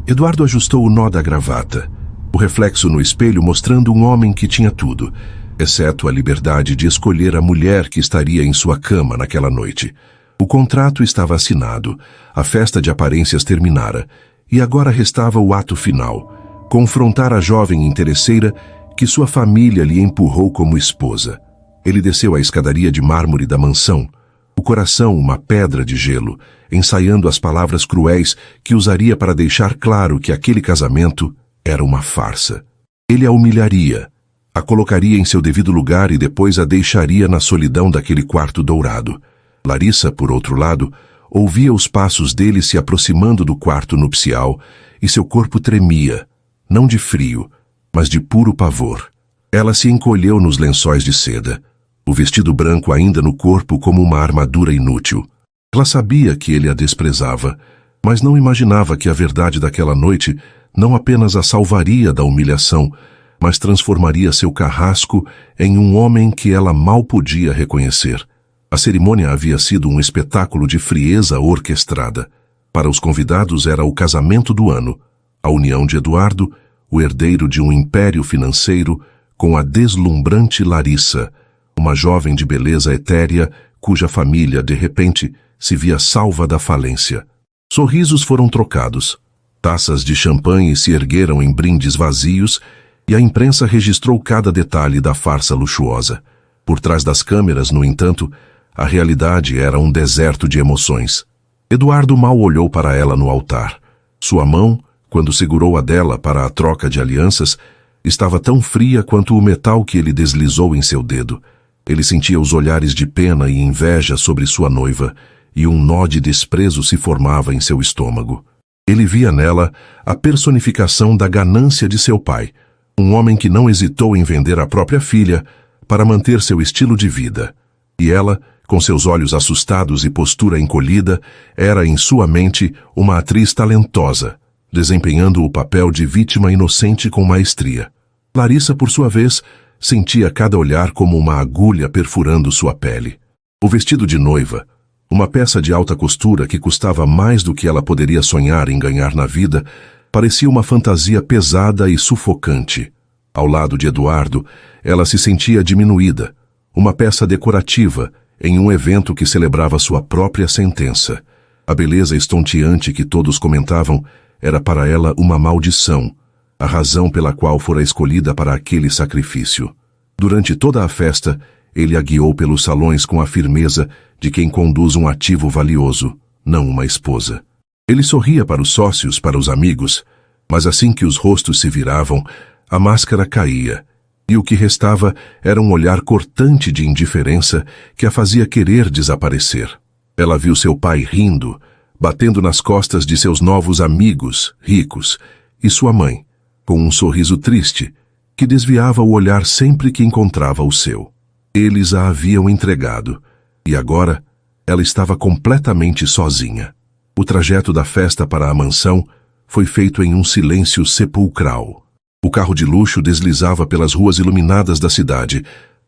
Eduardo ajustou o nó da gravata, o reflexo no espelho mostrando um homem que tinha tudo, exceto a liberdade de escolher a mulher que estaria em sua cama naquela noite. O contrato estava assinado, a festa de aparências terminara, e agora restava o ato final, confrontar a jovem interesseira que sua família lhe empurrou como esposa. Ele desceu a escadaria de mármore da mansão, o coração uma pedra de gelo, ensaiando as palavras cruéis que usaria para deixar claro que aquele casamento era uma farsa. Ele a humilharia, a colocaria em seu devido lugar e depois a deixaria na solidão daquele quarto dourado. Larissa, por outro lado, ouvia os passos dele se aproximando do quarto nupcial e seu corpo tremia, não de frio, mas de puro pavor. Ela se encolheu nos lençóis de seda, o vestido branco ainda no corpo como uma armadura inútil. Ela sabia que ele a desprezava, mas não imaginava que a verdade daquela noite não apenas a salvaria da humilhação, mas transformaria seu carrasco em um homem que ela mal podia reconhecer. A cerimônia havia sido um espetáculo de frieza orquestrada. Para os convidados era o casamento do ano, a união de Eduardo, o herdeiro de um império financeiro, com a deslumbrante Larissa, uma jovem de beleza etérea cuja família, de repente, se via salva da falência. Sorrisos foram trocados, taças de champanhe se ergueram em brindes vazios e a imprensa registrou cada detalhe da farsa luxuosa. Por trás das câmeras, no entanto, a realidade era um deserto de emoções. Eduardo mal olhou para ela no altar. Sua mão, quando segurou a dela para a troca de alianças, estava tão fria quanto o metal que ele deslizou em seu dedo. Ele sentia os olhares de pena e inveja sobre sua noiva, e um nó de desprezo se formava em seu estômago. Ele via nela a personificação da ganância de seu pai, um homem que não hesitou em vender a própria filha para manter seu estilo de vida. E ela, com seus olhos assustados e postura encolhida, era em sua mente uma atriz talentosa, desempenhando o papel de vítima inocente com maestria. Larissa, por sua vez, sentia cada olhar como uma agulha perfurando sua pele. O vestido de noiva, uma peça de alta costura que custava mais do que ela poderia sonhar em ganhar na vida, parecia uma fantasia pesada e sufocante. Ao lado de Eduardo, ela se sentia diminuída, uma peça decorativa em um evento que celebrava sua própria sentença. A beleza estonteante que todos comentavam era para ela uma maldição, a razão pela qual fora escolhida para aquele sacrifício. Durante toda a festa, ele a guiou pelos salões com a firmeza de quem conduz um ativo valioso, não uma esposa. Ele sorria para os sócios, para os amigos, mas assim que os rostos se viravam, a máscara caía, e o que restava era um olhar cortante de indiferença que a fazia querer desaparecer. Ela viu seu pai rindo, batendo nas costas de seus novos amigos, ricos, e sua mãe, com um sorriso triste, que desviava o olhar sempre que encontrava o seu. Eles a haviam entregado, e agora ela estava completamente sozinha. O trajeto da festa para a mansão foi feito em um silêncio sepulcral. O carro de luxo deslizava pelas ruas iluminadas da cidade,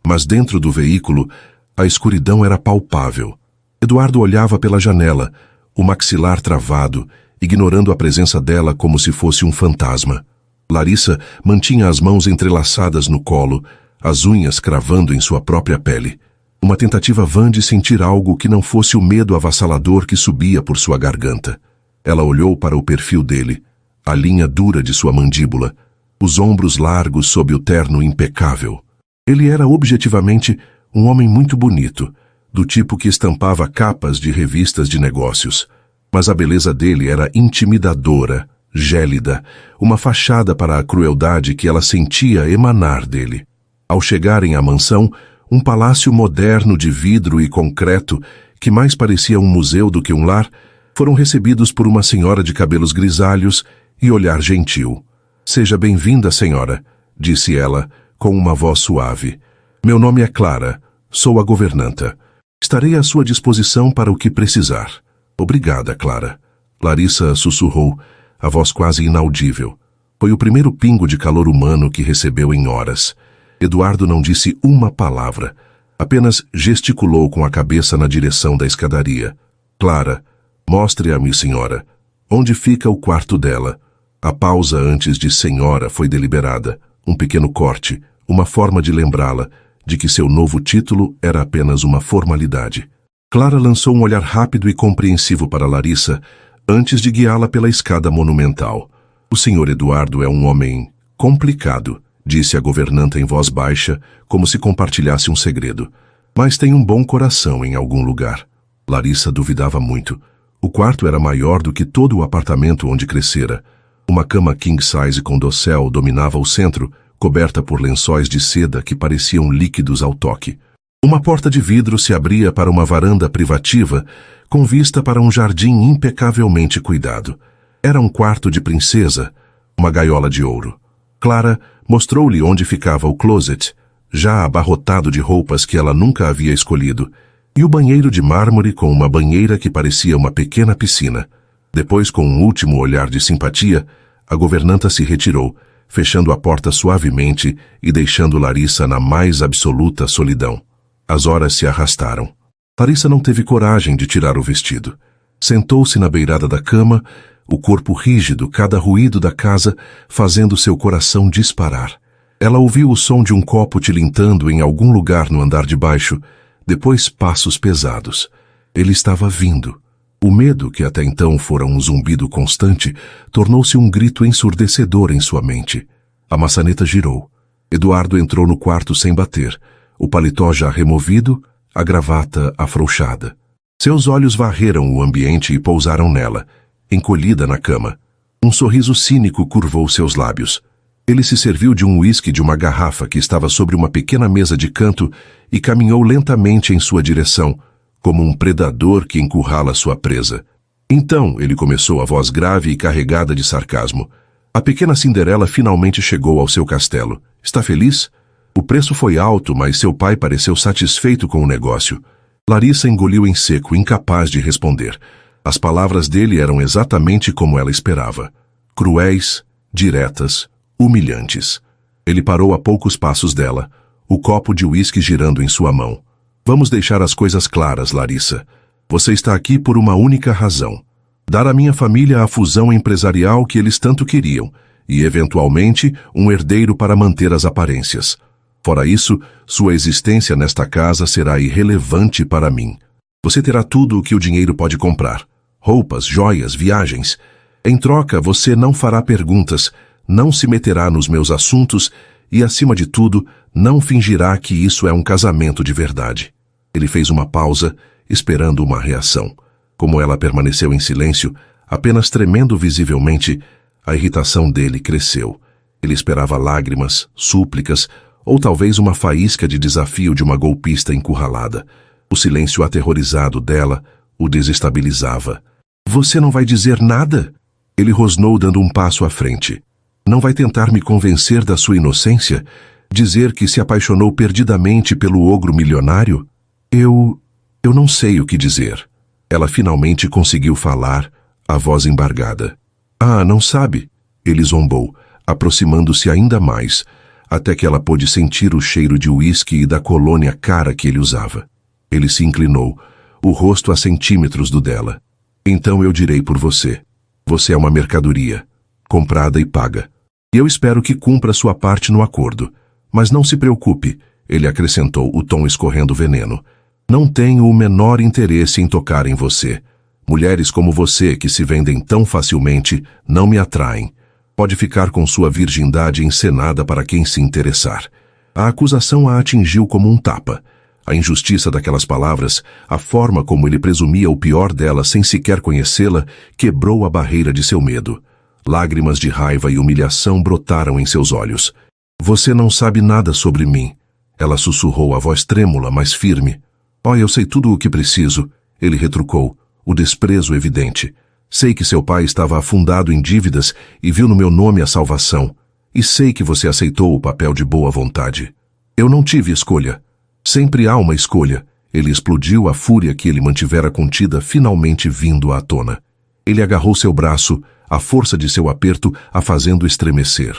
mas dentro do veículo a escuridão era palpável. Eduardo olhava pela janela, o maxilar travado, ignorando a presença dela como se fosse um fantasma. Larissa mantinha as mãos entrelaçadas no colo, as unhas cravando em sua própria pele. Uma tentativa vã de sentir algo que não fosse o medo avassalador que subia por sua garganta. Ela olhou para o perfil dele, a linha dura de sua mandíbula, os ombros largos sob o terno impecável. Ele era objetivamente um homem muito bonito, do tipo que estampava capas de revistas de negócios. Mas a beleza dele era intimidadora, gélida, uma fachada para a crueldade que ela sentia emanar dele. Ao chegarem à mansão, um palácio moderno de vidro e concreto, que mais parecia um museu do que um lar, foram recebidos por uma senhora de cabelos grisalhos e olhar gentil. "Seja bem-vinda, senhora", disse ela, com uma voz suave. "Meu nome é Clara, sou a governanta. Estarei à sua disposição para o que precisar." "Obrigada, Clara." Larissa sussurrou, a voz quase inaudível. Foi o primeiro pingo de calor humano que recebeu em horas. Eduardo não disse uma palavra, apenas gesticulou com a cabeça na direção da escadaria. "Clara, mostre-a-me, senhora. Onde fica o quarto dela?" A pausa antes de senhora foi deliberada, um pequeno corte, uma forma de lembrá-la de que seu novo título era apenas uma formalidade. Clara lançou um olhar rápido e compreensivo para Larissa, antes de guiá-la pela escada monumental. O Sr. Eduardo é um homem complicado, disse a governanta em voz baixa, como se compartilhasse um segredo. Mas tem um bom coração em algum lugar. Larissa duvidava muito. O quarto era maior do que todo o apartamento onde crescera. Uma cama king size com dossel dominava o centro, coberta por lençóis de seda que pareciam líquidos ao toque. Uma porta de vidro se abria para uma varanda privativa, com vista para um jardim impecavelmente cuidado. Era um quarto de princesa, uma gaiola de ouro. Clara mostrou-lhe onde ficava o closet, já abarrotado de roupas que ela nunca havia escolhido, e o banheiro de mármore com uma banheira que parecia uma pequena piscina. Depois, com um último olhar de simpatia, a governanta se retirou, fechando a porta suavemente e deixando Larissa na mais absoluta solidão. As horas se arrastaram. Larissa não teve coragem de tirar o vestido. Sentou-se na beirada da cama, o corpo rígido, cada ruído da casa fazendo seu coração disparar. Ela ouviu o som de um copo tilintando em algum lugar no andar de baixo, depois passos pesados. Ele estava vindo. O medo, que até então fora um zumbido constante, tornou-se um grito ensurdecedor em sua mente. A maçaneta girou. Eduardo entrou no quarto sem bater, o paletó já removido, a gravata afrouxada. Seus olhos varreram o ambiente e pousaram nela, encolhida na cama. Um sorriso cínico curvou seus lábios. Ele se serviu de um uísque de uma garrafa que estava sobre uma pequena mesa de canto e caminhou lentamente em sua direção, como um predador que encurrala sua presa. Então, ele começou a voz grave e carregada de sarcasmo. A pequena Cinderela finalmente chegou ao seu castelo. Está feliz? O preço foi alto, mas seu pai pareceu satisfeito com o negócio. Larissa engoliu em seco, incapaz de responder. As palavras dele eram exatamente como ela esperava. Cruéis, diretas, humilhantes. Ele parou a poucos passos dela, o copo de uísque girando em sua mão. Vamos deixar as coisas claras, Larissa. Você está aqui por uma única razão. Dar à minha família a fusão empresarial que eles tanto queriam e, eventualmente, um herdeiro para manter as aparências. Fora isso, sua existência nesta casa será irrelevante para mim. Você terá tudo o que o dinheiro pode comprar. Roupas, joias, viagens. Em troca, você não fará perguntas, não se meterá nos meus assuntos e, acima de tudo, não fingirá que isso é um casamento de verdade. Ele fez uma pausa, esperando uma reação. Como ela permaneceu em silêncio, apenas tremendo visivelmente, a irritação dele cresceu. Ele esperava lágrimas, súplicas, ou talvez uma faísca de desafio de uma golpista encurralada. O silêncio aterrorizado dela o desestabilizava. Você não vai dizer nada? Ele rosnou dando um passo à frente. Não vai tentar me convencer da sua inocência? Dizer que se apaixonou perdidamente pelo ogro milionário? Eu não sei o que dizer. Ela finalmente conseguiu falar, a voz embargada. Ah, não sabe? Ele zombou, aproximando-se ainda mais, até que ela pôde sentir o cheiro de uísque e da colônia cara que ele usava. Ele se inclinou, o rosto a centímetros do dela. Então eu direi por você. Você é uma mercadoria, comprada e paga. E eu espero que cumpra sua parte no acordo. Mas não se preocupe, ele acrescentou, o tom escorrendo veneno. Não tenho o menor interesse em tocar em você. Mulheres como você, que se vendem tão facilmente, não me atraem. Pode ficar com sua virgindade encenada para quem se interessar. A acusação a atingiu como um tapa. A injustiça daquelas palavras, a forma como ele presumia o pior dela sem sequer conhecê-la, quebrou a barreira de seu medo. Lágrimas de raiva e humilhação brotaram em seus olhos. Você não sabe nada sobre mim. Ela sussurrou, a voz trêmula, mas firme. Oh, eu sei tudo o que preciso, ele retrucou, o desprezo evidente. Sei que seu pai estava afundado em dívidas e viu no meu nome a salvação. E sei que você aceitou o papel de boa vontade. Eu não tive escolha. Sempre há uma escolha. Ele explodiu, a fúria que ele mantivera contida finalmente vindo à tona. Ele agarrou seu braço, a força de seu aperto a fazendo estremecer.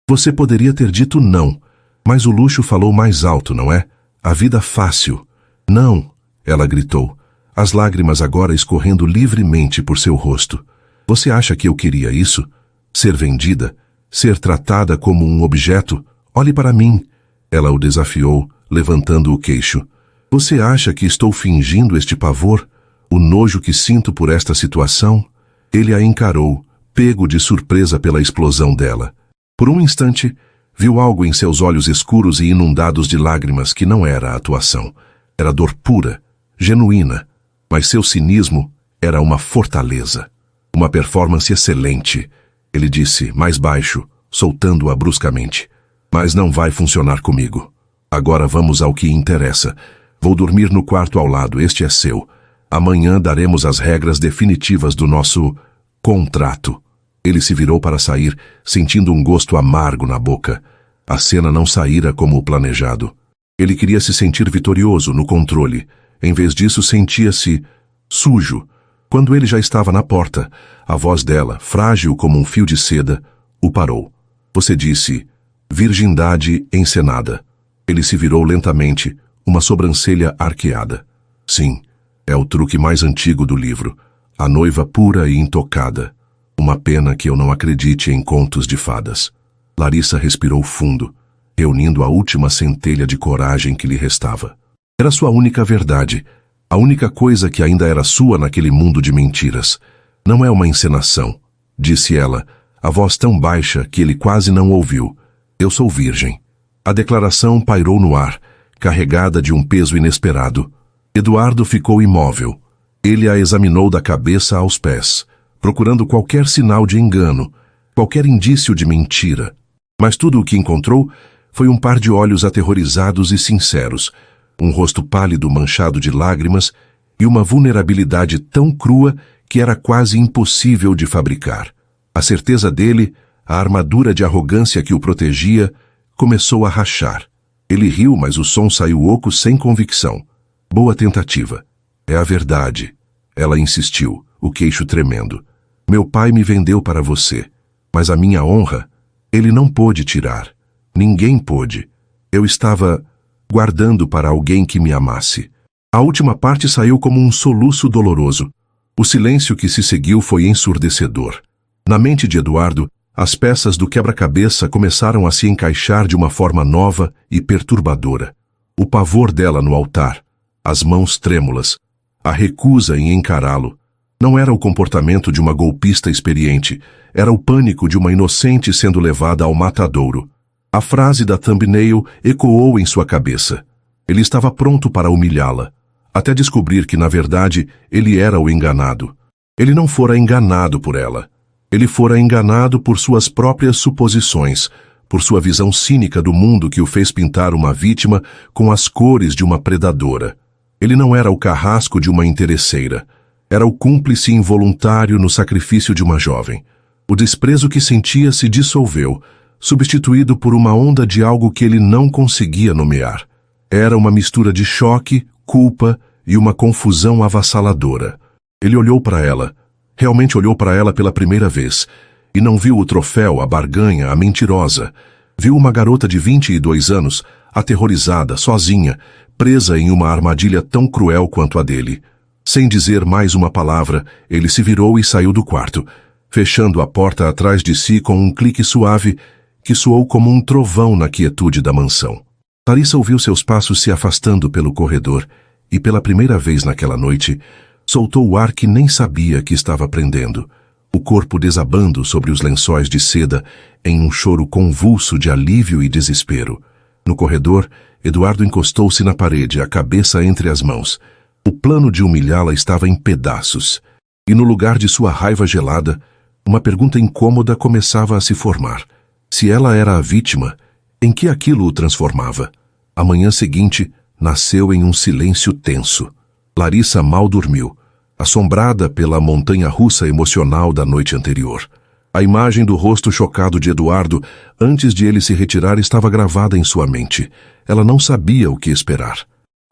Você poderia ter dito não, mas o luxo falou mais alto, não é? A vida fácil. Não, ela gritou, as lágrimas agora escorrendo livremente por seu rosto. Você acha que eu queria isso? Ser vendida? Ser tratada como um objeto? Olhe para mim. Ela o desafiou, levantando o queixo. Você acha que estou fingindo este pavor? O nojo que sinto por esta situação? Ele a encarou, pego de surpresa pela explosão dela. Por um instante, viu algo em seus olhos escuros e inundados de lágrimas que não era atuação. Era dor pura, genuína, mas seu cinismo era uma fortaleza. Uma performance excelente, ele disse, mais baixo, soltando-a bruscamente. Mas não vai funcionar comigo. Agora vamos ao que interessa. Vou dormir no quarto ao lado, este é seu. Amanhã daremos as regras definitivas do nosso contrato. Ele se virou para sair, sentindo um gosto amargo na boca. A cena não saíra como o planejado. Ele queria se sentir vitorioso, no controle. Em vez disso, sentia-se sujo. Quando ele já estava na porta, a voz dela, frágil como um fio de seda, o parou. Você disse, virgindade encenada. Ele se virou lentamente, uma sobrancelha arqueada. Sim, é o truque mais antigo do livro. A noiva pura e intocada. Uma pena que eu não acredite em contos de fadas. Larissa respirou fundo, reunindo a última centelha de coragem que lhe restava. Era sua única verdade, a única coisa que ainda era sua naquele mundo de mentiras. Não é uma encenação, disse ela, a voz tão baixa que ele quase não ouviu. Eu sou virgem. A declaração pairou no ar, carregada de um peso inesperado. Eduardo ficou imóvel. Ele a examinou da cabeça aos pés, procurando qualquer sinal de engano, qualquer indício de mentira. Mas tudo o que encontrou foi um par de olhos aterrorizados e sinceros, um rosto pálido manchado de lágrimas e uma vulnerabilidade tão crua que era quase impossível de fabricar. A certeza dele, a armadura de arrogância que o protegia, começou a rachar. Ele riu, mas o som saiu oco sem convicção. Boa tentativa. É a verdade. Ela insistiu, o queixo tremendo. Meu pai me vendeu para você, mas a minha honra, ele não pôde tirar. Ninguém pôde. Eu estava guardando para alguém que me amasse. A última parte saiu como um soluço doloroso. O silêncio que se seguiu foi ensurdecedor. Na mente de Eduardo, as peças do quebra-cabeça começaram a se encaixar de uma forma nova e perturbadora. O pavor dela no altar, as mãos trêmulas, a recusa em encará-lo. Não era o comportamento de uma golpista experiente, era o pânico de uma inocente sendo levada ao matadouro. A frase da thumbnail ecoou em sua cabeça. Ele estava pronto para humilhá-la, até descobrir que, na verdade, ele era o enganado. Ele não fora enganado por ela. Ele fora enganado por suas próprias suposições, por sua visão cínica do mundo que o fez pintar uma vítima com as cores de uma predadora. Ele não era o carrasco de uma interesseira. Era o cúmplice involuntário no sacrifício de uma jovem. O desprezo que sentia se dissolveu, substituído por uma onda de algo que ele não conseguia nomear. Era uma mistura de choque, culpa e uma confusão avassaladora. Ele olhou para ela, realmente olhou para ela pela primeira vez, e não viu o troféu, a barganha, a mentirosa. Viu uma garota de 22 anos, aterrorizada, sozinha, presa em uma armadilha tão cruel quanto a dele. Sem dizer mais uma palavra, ele se virou e saiu do quarto, fechando a porta atrás de si com um clique suave que soou como um trovão na quietude da mansão. Larissa ouviu seus passos se afastando pelo corredor e, pela primeira vez naquela noite, soltou o ar que nem sabia que estava prendendo, o corpo desabando sobre os lençóis de seda em um choro convulso de alívio e desespero. No corredor, Eduardo encostou-se na parede, a cabeça entre as mãos. O plano de humilhá-la estava em pedaços, e no lugar de sua raiva gelada, uma pergunta incômoda começava a se formar. Se ela era a vítima, em que aquilo o transformava? A manhã seguinte nasceu em um silêncio tenso. Larissa mal dormiu, assombrada pela montanha-russa emocional da noite anterior. A imagem do rosto chocado de Eduardo, antes de ele se retirar, estava gravada em sua mente. Ela não sabia o que esperar.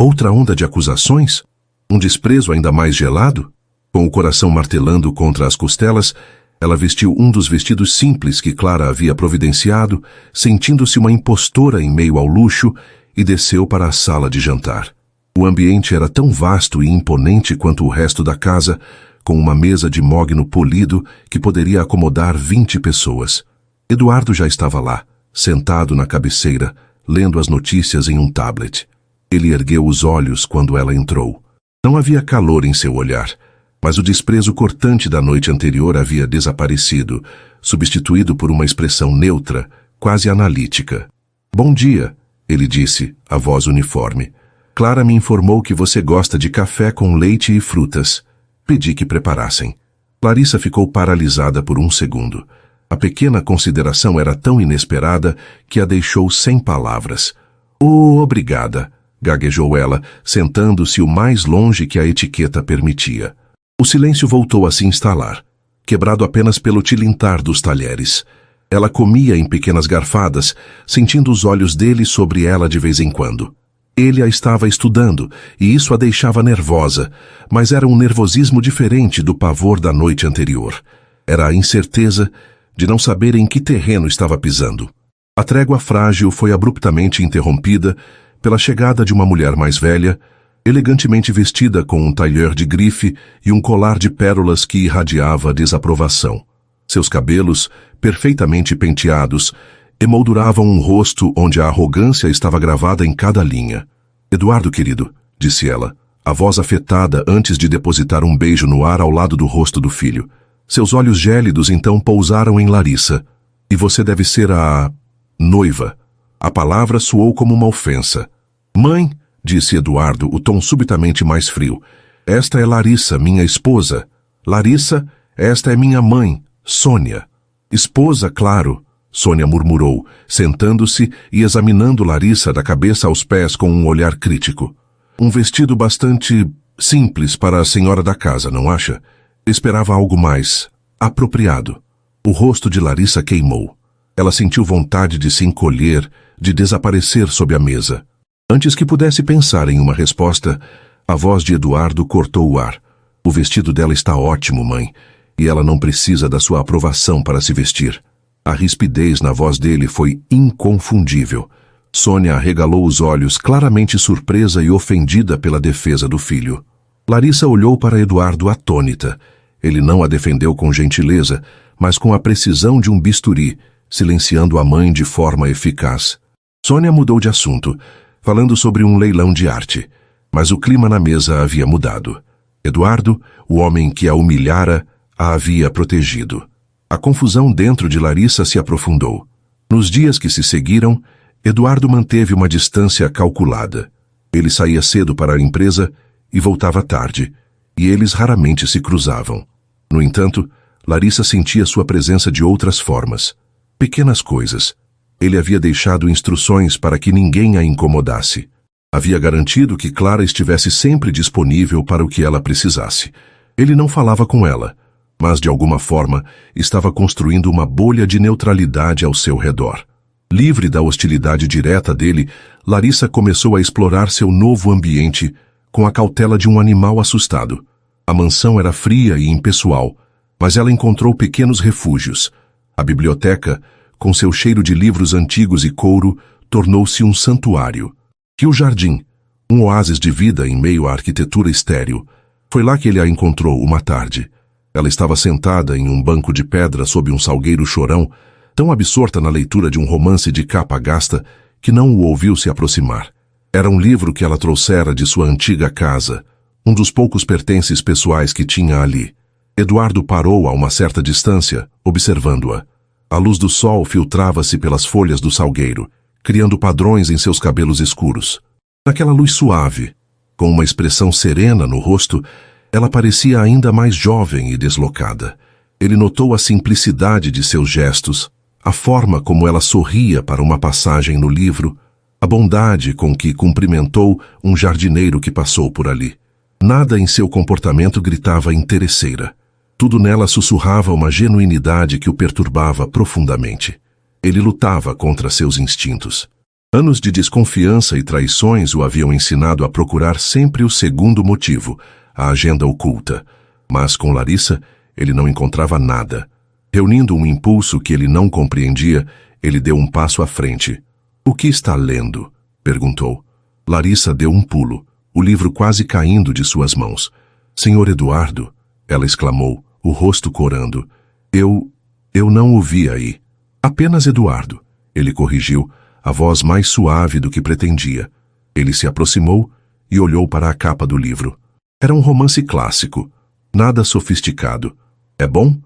Outra onda de acusações? Um desprezo ainda mais gelado? Com o coração martelando contra as costelas, ela vestiu um dos vestidos simples que Clara havia providenciado, sentindo-se uma impostora em meio ao luxo, e desceu para a sala de jantar. O ambiente era tão vasto e imponente quanto o resto da casa, com uma mesa de mogno polido que poderia acomodar 20 pessoas. Eduardo já estava lá, sentado na cabeceira, lendo as notícias em um tablet. Ele ergueu os olhos quando ela entrou. Não havia calor em seu olhar, mas o desprezo cortante da noite anterior havia desaparecido, substituído por uma expressão neutra, quase analítica. Bom dia, ele disse, a voz uniforme. Clara me informou que você gosta de café com leite e frutas. Pedi que preparassem. Larissa ficou paralisada por um segundo. A pequena consideração era tão inesperada que a deixou sem palavras. Oh, obrigada, gaguejou ela, sentando-se o mais longe que a etiqueta permitia. O silêncio voltou a se instalar, quebrado apenas pelo tilintar dos talheres. Ela comia em pequenas garfadas, sentindo os olhos dele sobre ela de vez em quando. Ele a estava estudando, e isso a deixava nervosa, mas era um nervosismo diferente do pavor da noite anterior. Era a incerteza de não saber em que terreno estava pisando. A trégua frágil foi abruptamente interrompida pela chegada de uma mulher mais velha, elegantemente vestida com um tailleur de grife e um colar de pérolas que irradiava desaprovação. Seus cabelos, perfeitamente penteados, emolduravam um rosto onde a arrogância estava gravada em cada linha. Eduardo, querido, disse ela, a voz afetada antes de depositar um beijo no ar ao lado do rosto do filho. Seus olhos gélidos então pousaram em Larissa. E você deve ser a... noiva. A palavra soou como uma ofensa. Mãe, disse Eduardo, o tom subitamente mais frio. Esta é Larissa, minha esposa. Larissa, esta é minha mãe, Sônia. Esposa, claro, Sônia murmurou, sentando-se e examinando Larissa da cabeça aos pés com um olhar crítico. Um vestido bastante simples para a senhora da casa, não acha? Esperava algo mais apropriado. O rosto de Larissa queimou. Ela sentiu vontade de se encolher, de desaparecer sob a mesa. Antes que pudesse pensar em uma resposta, a voz de Eduardo cortou o ar. O vestido dela está ótimo, mãe, e ela não precisa da sua aprovação para se vestir. A rispidez na voz dele foi inconfundível. Sônia arregalou os olhos, claramente surpresa e ofendida pela defesa do filho. Larissa olhou para Eduardo atônita. Ele não a defendeu com gentileza, mas com a precisão de um bisturi, silenciando a mãe de forma eficaz. Sônia mudou de assunto, falando sobre um leilão de arte, mas o clima na mesa havia mudado. Eduardo, o homem que a humilhara, a havia protegido. A confusão dentro de Larissa se aprofundou. Nos dias que se seguiram, Eduardo manteve uma distância calculada. Ele saía cedo para a empresa e voltava tarde, e eles raramente se cruzavam. No entanto, Larissa sentia sua presença de outras formas. Pequenas coisas. Ele havia deixado instruções para que ninguém a incomodasse. Havia garantido que Clara estivesse sempre disponível para o que ela precisasse. Ele não falava com ela, mas de alguma forma estava construindo uma bolha de neutralidade ao seu redor. Livre da hostilidade direta dele, Larissa começou a explorar seu novo ambiente com a cautela de um animal assustado. A mansão era fria e impessoal, mas ela encontrou pequenos refúgios. A biblioteca, com seu cheiro de livros antigos e couro, tornou-se um santuário. E o jardim, um oásis de vida em meio à arquitetura estéril. Foi lá que ele a encontrou uma tarde. Ela estava sentada em um banco de pedra sob um salgueiro chorão, tão absorta na leitura de um romance de capa gasta que não o ouviu se aproximar. Era um livro que ela trouxera de sua antiga casa, um dos poucos pertences pessoais que tinha ali. Eduardo parou a uma certa distância, observando-a. A luz do sol filtrava-se pelas folhas do salgueiro, criando padrões em seus cabelos escuros. Naquela luz suave, com uma expressão serena no rosto, ela parecia ainda mais jovem e deslocada. Ele notou a simplicidade de seus gestos, a forma como ela sorria para uma passagem no livro, a bondade com que cumprimentou um jardineiro que passou por ali. Nada em seu comportamento gritava interesseira. Tudo nela sussurrava uma genuinidade que o perturbava profundamente. Ele lutava contra seus instintos. Anos de desconfiança e traições o haviam ensinado a procurar sempre o segundo motivo, a agenda oculta. Mas com Larissa, ele não encontrava nada. Reunindo um impulso que ele não compreendia, ele deu um passo à frente. "O que está lendo?" perguntou. Larissa deu um pulo, o livro quase caindo de suas mãos. "Senhor Eduardo." Ela exclamou, o rosto corando. Eu não o vi aí. Apenas Eduardo. Ele corrigiu, a voz mais suave do que pretendia. Ele se aproximou e olhou para a capa do livro. Era um romance clássico, nada sofisticado. É bom?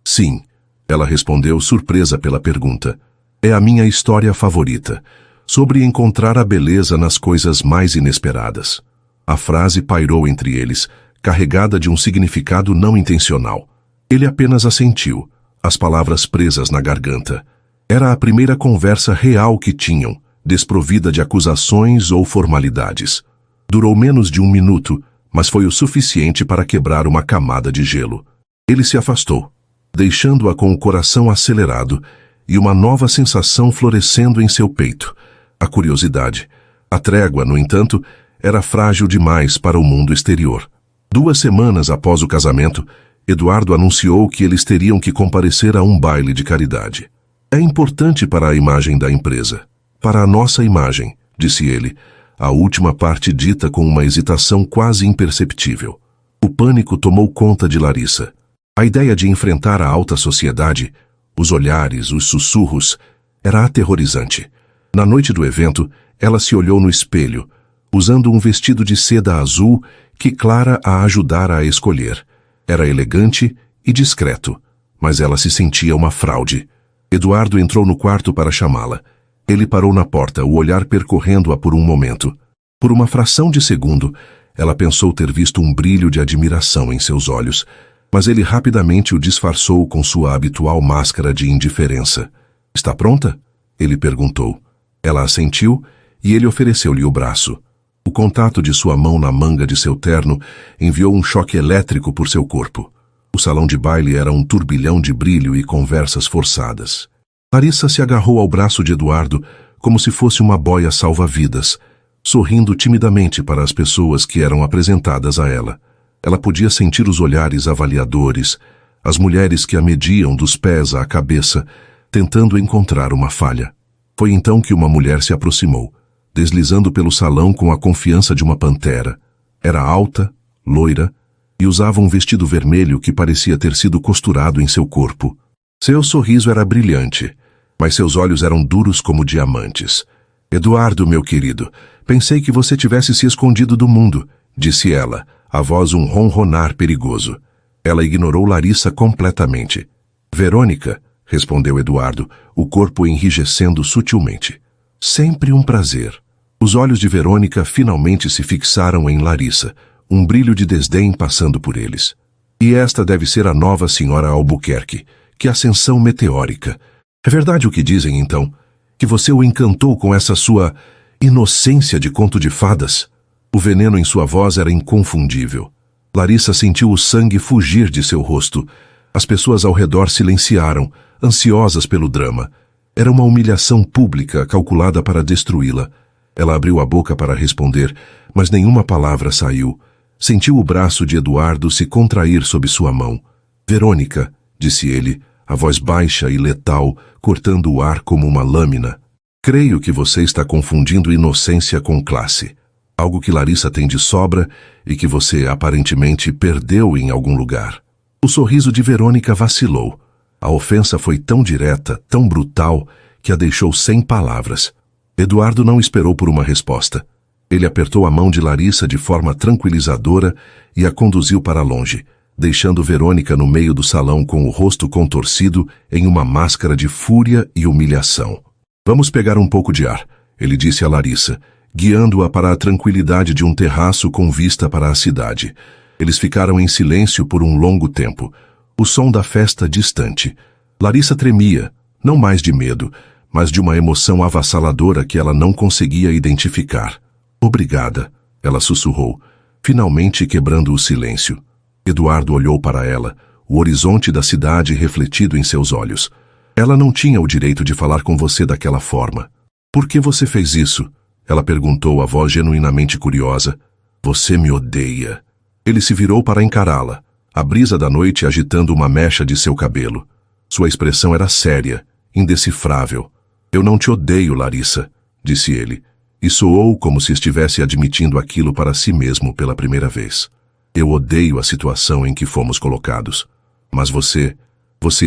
Sim. Ela respondeu, surpresa pela pergunta. É a minha história favorita, sobre encontrar a beleza nas coisas mais inesperadas. A frase pairou entre eles, carregada de um significado não intencional. Ele apenas assentiu, as palavras presas na garganta. Era a primeira conversa real que tinham, desprovida de acusações ou formalidades. Durou menos de 1 minuto, mas foi o suficiente para quebrar uma camada de gelo. Ele se afastou, deixando-a com o coração acelerado e uma nova sensação florescendo em seu peito. A curiosidade. A trégua, no entanto, era frágil demais para o mundo exterior. 2 semanas após o casamento, Eduardo anunciou que eles teriam que comparecer a um baile de caridade. É importante para a imagem da empresa. Para a nossa imagem, disse ele, a última parte dita com uma hesitação quase imperceptível. O pânico tomou conta de Larissa. A ideia de enfrentar a alta sociedade, os olhares, os sussurros, era aterrorizante. Na noite do evento, ela se olhou no espelho, usando um vestido de seda azul que Clara a ajudara a escolher. Era elegante e discreto, mas ela se sentia uma fraude. Eduardo entrou no quarto para chamá-la. Ele parou na porta, o olhar percorrendo-a por um momento. Por uma fração de segundo, ela pensou ter visto um brilho de admiração em seus olhos, mas ele rapidamente o disfarçou com sua habitual máscara de indiferença. Está pronta? Ele perguntou. Ela assentiu e ele ofereceu-lhe o braço. O contato de sua mão na manga de seu terno enviou um choque elétrico por seu corpo. O salão de baile era um turbilhão de brilho e conversas forçadas. Larissa se agarrou ao braço de Eduardo como se fosse uma boia salva-vidas, sorrindo timidamente para as pessoas que eram apresentadas a ela. Ela podia sentir os olhares avaliadores, as mulheres que a mediam dos pés à cabeça, tentando encontrar uma falha. Foi então que uma mulher se aproximou, deslizando pelo salão com a confiança de uma pantera. Era alta, loira, e usava um vestido vermelho que parecia ter sido costurado em seu corpo. Seu sorriso era brilhante, mas seus olhos eram duros como diamantes. Eduardo, meu querido, pensei que você tivesse se escondido do mundo, disse ela, a voz um ronronar perigoso. Ela ignorou Larissa completamente. Verônica, respondeu Eduardo, o corpo enrijecendo sutilmente. Sempre um prazer. Os olhos de Verônica finalmente se fixaram em Larissa, um brilho de desdém passando por eles. E esta deve ser a nova senhora Albuquerque. Que ascensão meteórica. É verdade o que dizem, então? Que você o encantou com essa sua inocência de conto de fadas? O veneno em sua voz era inconfundível. Larissa sentiu o sangue fugir de seu rosto. As pessoas ao redor silenciaram, ansiosas pelo drama. Era uma humilhação pública calculada para destruí-la. Ela abriu a boca para responder, mas nenhuma palavra saiu. Sentiu o braço de Eduardo se contrair sob sua mão. Verônica, disse ele, a voz baixa e letal, cortando o ar como uma lâmina. Creio que você está confundindo inocência com classe. Algo que Larissa tem de sobra e que você aparentemente perdeu em algum lugar. O sorriso de Verônica vacilou. A ofensa foi tão direta, tão brutal, que a deixou sem palavras. Eduardo não esperou por uma resposta. Ele apertou a mão de Larissa de forma tranquilizadora e a conduziu para longe, deixando Verônica no meio do salão com o rosto contorcido em uma máscara de fúria e humilhação. Vamos pegar um pouco de ar, ele disse a Larissa, guiando-a para a tranquilidade de um terraço com vista para a cidade. Eles ficaram em silêncio por um longo tempo, o som da festa distante. Larissa tremia, não mais de medo, mas de uma emoção avassaladora que ela não conseguia identificar. Obrigada, ela sussurrou, finalmente quebrando o silêncio. Eduardo olhou para ela, o horizonte da cidade refletido em seus olhos. Ela não tinha o direito de falar com você daquela forma. Por que você fez isso? Ela perguntou, a voz genuinamente curiosa. Você me odeia. Ele se virou para encará-la, a brisa da noite agitando uma mecha de seu cabelo. Sua expressão era séria, indecifrável. Eu não te odeio, Larissa, disse ele, e soou como se estivesse admitindo aquilo para si mesmo pela primeira vez. Eu odeio a situação em que fomos colocados. Mas você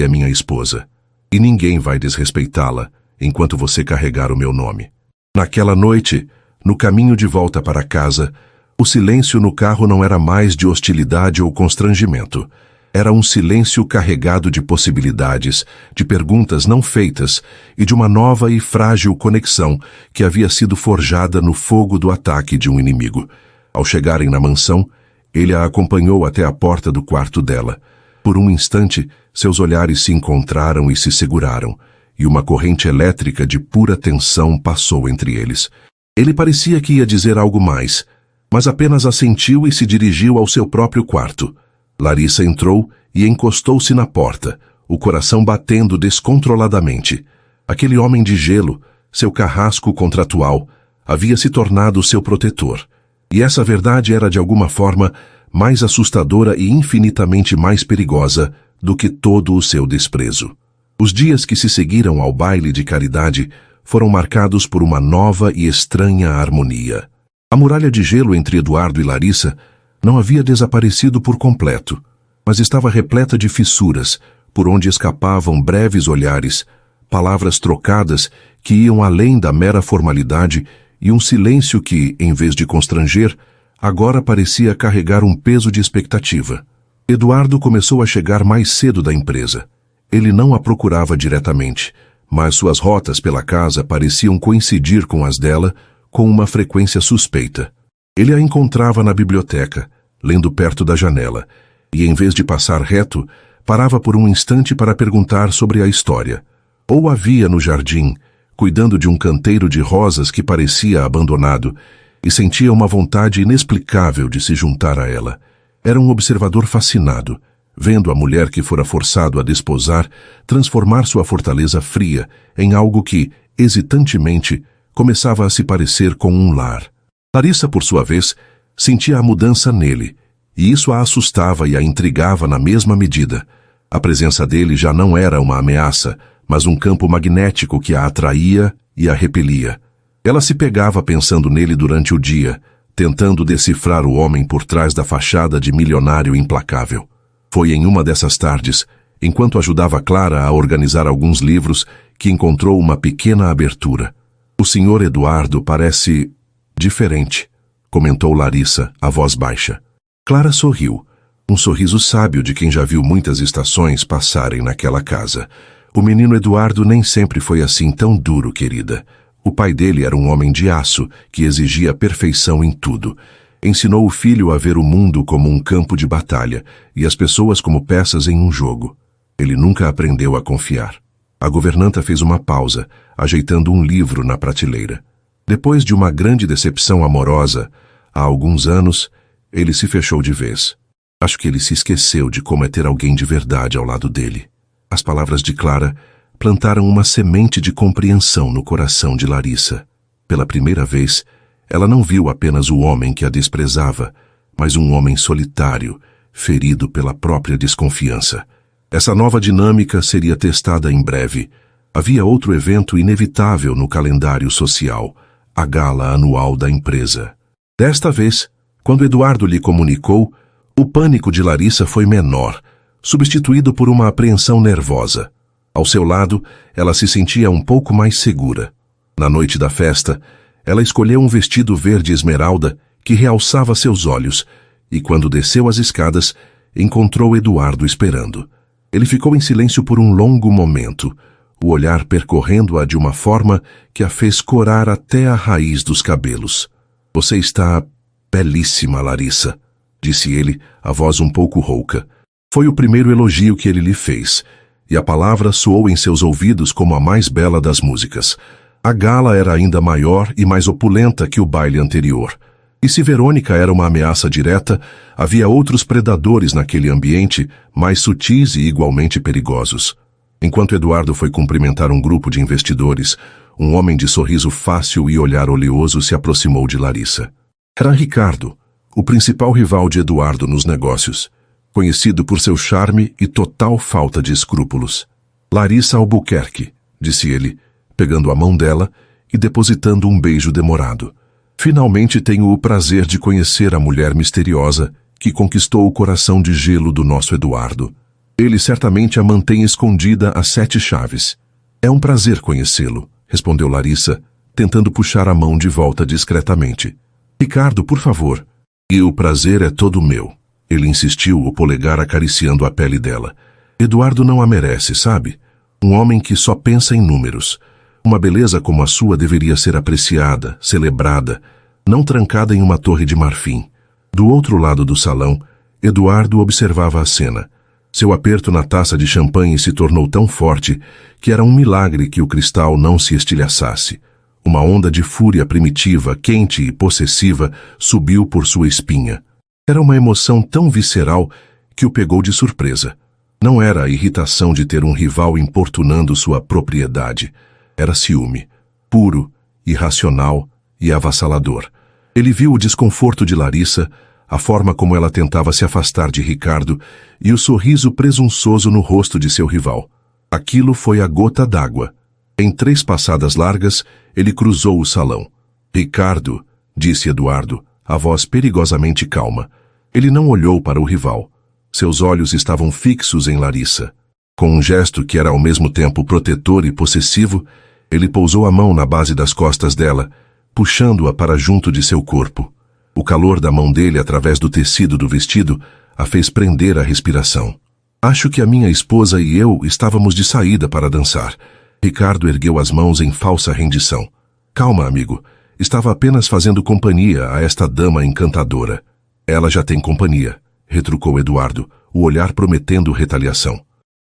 é minha esposa. E ninguém vai desrespeitá-la enquanto você carregar o meu nome. Naquela noite, no caminho de volta para casa, o silêncio no carro não era mais de hostilidade ou constrangimento. Era um silêncio carregado de possibilidades, de perguntas não feitas e de uma nova e frágil conexão que havia sido forjada no fogo do ataque de um inimigo. Ao chegarem na mansão, ele a acompanhou até a porta do quarto dela. Por um instante, seus olhares se encontraram e se seguraram, e uma corrente elétrica de pura tensão passou entre eles. Ele parecia que ia dizer algo mais, mas apenas assentiu e se dirigiu ao seu próprio quarto. Larissa entrou e encostou-se na porta, o coração batendo descontroladamente. Aquele homem de gelo, seu carrasco contratual, havia se tornado seu protetor. E essa verdade era de alguma forma mais assustadora e infinitamente mais perigosa do que todo o seu desprezo. Os dias que se seguiram ao baile de caridade foram marcados por uma nova e estranha harmonia. A muralha de gelo entre Eduardo e Larissa não havia desaparecido por completo, mas estava repleta de fissuras, por onde escapavam breves olhares, palavras trocadas que iam além da mera formalidade e um silêncio que, em vez de constranger, agora parecia carregar um peso de expectativa. Eduardo começou a chegar mais cedo da empresa. Ele não a procurava diretamente, mas suas rotas pela casa pareciam coincidir com as dela com uma frequência suspeita. Ele a encontrava na biblioteca, lendo perto da janela, e em vez de passar reto, parava por um instante para perguntar sobre a história. Ou a via no jardim, cuidando de um canteiro de rosas que parecia abandonado, e sentia uma vontade inexplicável de se juntar a ela. Era um observador fascinado, vendo a mulher que fora forçado a desposar transformar sua fortaleza fria em algo que, hesitantemente, começava a se parecer com um lar. Larissa, por sua vez, sentia a mudança nele, e isso a assustava e a intrigava na mesma medida. A presença dele já não era uma ameaça, mas um campo magnético que a atraía e a repelia. Ela se pegava pensando nele durante o dia, tentando decifrar o homem por trás da fachada de milionário implacável. Foi em uma dessas tardes, enquanto ajudava Clara a organizar alguns livros, que encontrou uma pequena abertura. O Sr. Eduardo parece diferente, comentou Larissa, a voz baixa. Clara sorriu, um sorriso sábio de quem já viu muitas estações passarem naquela casa. O menino Eduardo nem sempre foi assim tão duro, querida. O pai dele era um homem de aço, que exigia perfeição em tudo. Ensinou o filho a ver o mundo como um campo de batalha e as pessoas como peças em um jogo. Ele nunca aprendeu a confiar. A governanta fez uma pausa, ajeitando um livro na prateleira. Depois de uma grande decepção amorosa, há alguns anos, ele se fechou de vez. Acho que ele se esqueceu de como é ter alguém de verdade ao lado dele. As palavras de Clara plantaram uma semente de compreensão no coração de Larissa. Pela primeira vez, ela não viu apenas o homem que a desprezava, mas um homem solitário, ferido pela própria desconfiança. Essa nova dinâmica seria testada em breve. Havia outro evento inevitável no calendário social, a gala anual da empresa. Desta vez, quando Eduardo lhe comunicou, o pânico de Larissa foi menor, substituído por uma apreensão nervosa. Ao seu lado, ela se sentia um pouco mais segura. Na noite da festa, ela escolheu um vestido verde esmeralda que realçava seus olhos, e quando desceu as escadas, encontrou Eduardo esperando. Ele ficou em silêncio por um longo momento, o olhar percorrendo-a de uma forma que a fez corar até a raiz dos cabelos. Você está belíssima, Larissa, disse ele, a voz um pouco rouca. Foi o primeiro elogio que ele lhe fez, e a palavra soou em seus ouvidos como a mais bela das músicas. A gala era ainda maior e mais opulenta que o baile anterior. E se Verônica era uma ameaça direta, havia outros predadores naquele ambiente, mais sutis e igualmente perigosos. Enquanto Eduardo foi cumprimentar um grupo de investidores, um homem de sorriso fácil e olhar oleoso se aproximou de Larissa. Era Ricardo, o principal rival de Eduardo nos negócios, conhecido por seu charme e total falta de escrúpulos. Larissa Albuquerque, disse ele, pegando a mão dela e depositando um beijo demorado. Finalmente tenho o prazer de conhecer a mulher misteriosa que conquistou o coração de gelo do nosso Eduardo. Ele certamente a mantém escondida a 7 chaves. É um prazer conhecê-lo, respondeu Larissa, tentando puxar a mão de volta discretamente. Ricardo, por favor. E o prazer é todo meu. Ele insistiu, o polegar acariciando a pele dela. Eduardo não a merece, sabe? Um homem que só pensa em números. Uma beleza como a sua deveria ser apreciada, celebrada, não trancada em uma torre de marfim. Do outro lado do salão, Eduardo observava a cena. Seu aperto na taça de champanhe se tornou tão forte que era um milagre que o cristal não se estilhaçasse. Uma onda de fúria primitiva, quente e possessiva subiu por sua espinha. Era uma emoção tão visceral que o pegou de surpresa. Não era a irritação de ter um rival importunando sua propriedade. Era ciúme, puro, irracional e avassalador. Ele viu o desconforto de Larissa, a forma como ela tentava se afastar de Ricardo e o sorriso presunçoso no rosto de seu rival. Aquilo foi a gota d'água. Em 3 passadas largas, ele cruzou o salão. Ricardo, disse Eduardo, a voz perigosamente calma. Ele não olhou para o rival. Seus olhos estavam fixos em Larissa. Com um gesto que era ao mesmo tempo protetor e possessivo, ele pousou a mão na base das costas dela, puxando-a para junto de seu corpo. O calor da mão dele através do tecido do vestido a fez prender a respiração. Acho que a minha esposa e eu estávamos de saída para dançar. Ricardo ergueu as mãos em falsa rendição. Calma, amigo. Estava apenas fazendo companhia a esta dama encantadora. Ela já tem companhia, retrucou Eduardo, o olhar prometendo retaliação.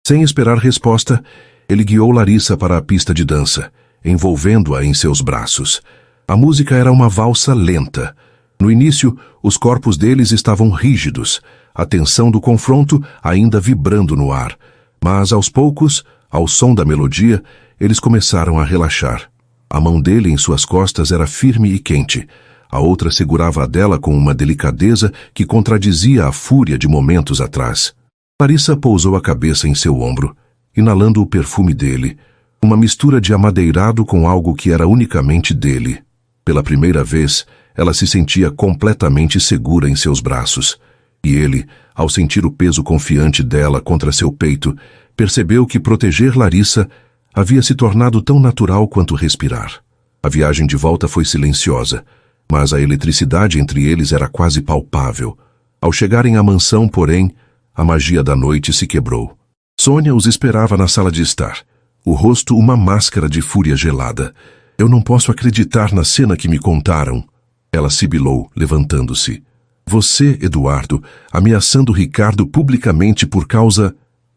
Sem esperar resposta, ele guiou Larissa para a pista de dança, envolvendo-a em seus braços. A música era uma valsa lenta. No início, os corpos deles estavam rígidos, a tensão do confronto ainda vibrando no ar. Mas, aos poucos, ao som da melodia, eles começaram a relaxar. A mão dele em suas costas era firme e quente. A outra segurava a dela com uma delicadeza que contradizia a fúria de momentos atrás. Larissa pousou a cabeça em seu ombro, inalando o perfume dele, uma mistura de amadeirado com algo que era unicamente dele. Pela primeira vez, ela se sentia completamente segura em seus braços. E ele, ao sentir o peso confiante dela contra seu peito, percebeu que proteger Larissa havia se tornado tão natural quanto respirar. A viagem de volta foi silenciosa, mas a eletricidade entre eles era quase palpável. Ao chegarem à mansão, porém, a magia da noite se quebrou. Sônia os esperava na sala de estar, o rosto uma máscara de fúria gelada. Eu não posso acreditar na cena que me contaram. Ela sibilou, levantando-se. Você, Eduardo, ameaçando Ricardo publicamente por causa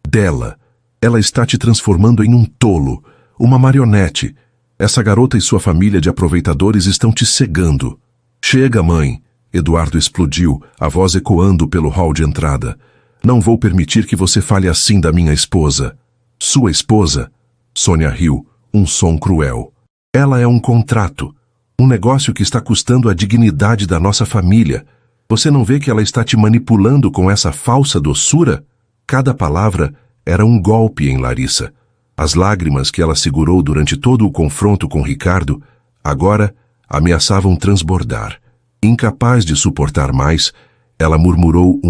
dela. Ela está te transformando em um tolo, uma marionete. Essa garota e sua família de aproveitadores estão te cegando. Chega, mãe. Eduardo explodiu, a voz ecoando pelo hall de entrada. Não vou permitir que você fale assim da minha esposa. Sua esposa? Sônia riu, um som cruel. Ela é um contrato, um negócio que está custando a dignidade da nossa família. Você não vê que ela está te manipulando com essa falsa doçura? Cada palavra era um golpe em Larissa. As lágrimas que ela segurou durante todo o confronto com Ricardo, agora ameaçavam transbordar. Incapaz de suportar mais, ela murmurou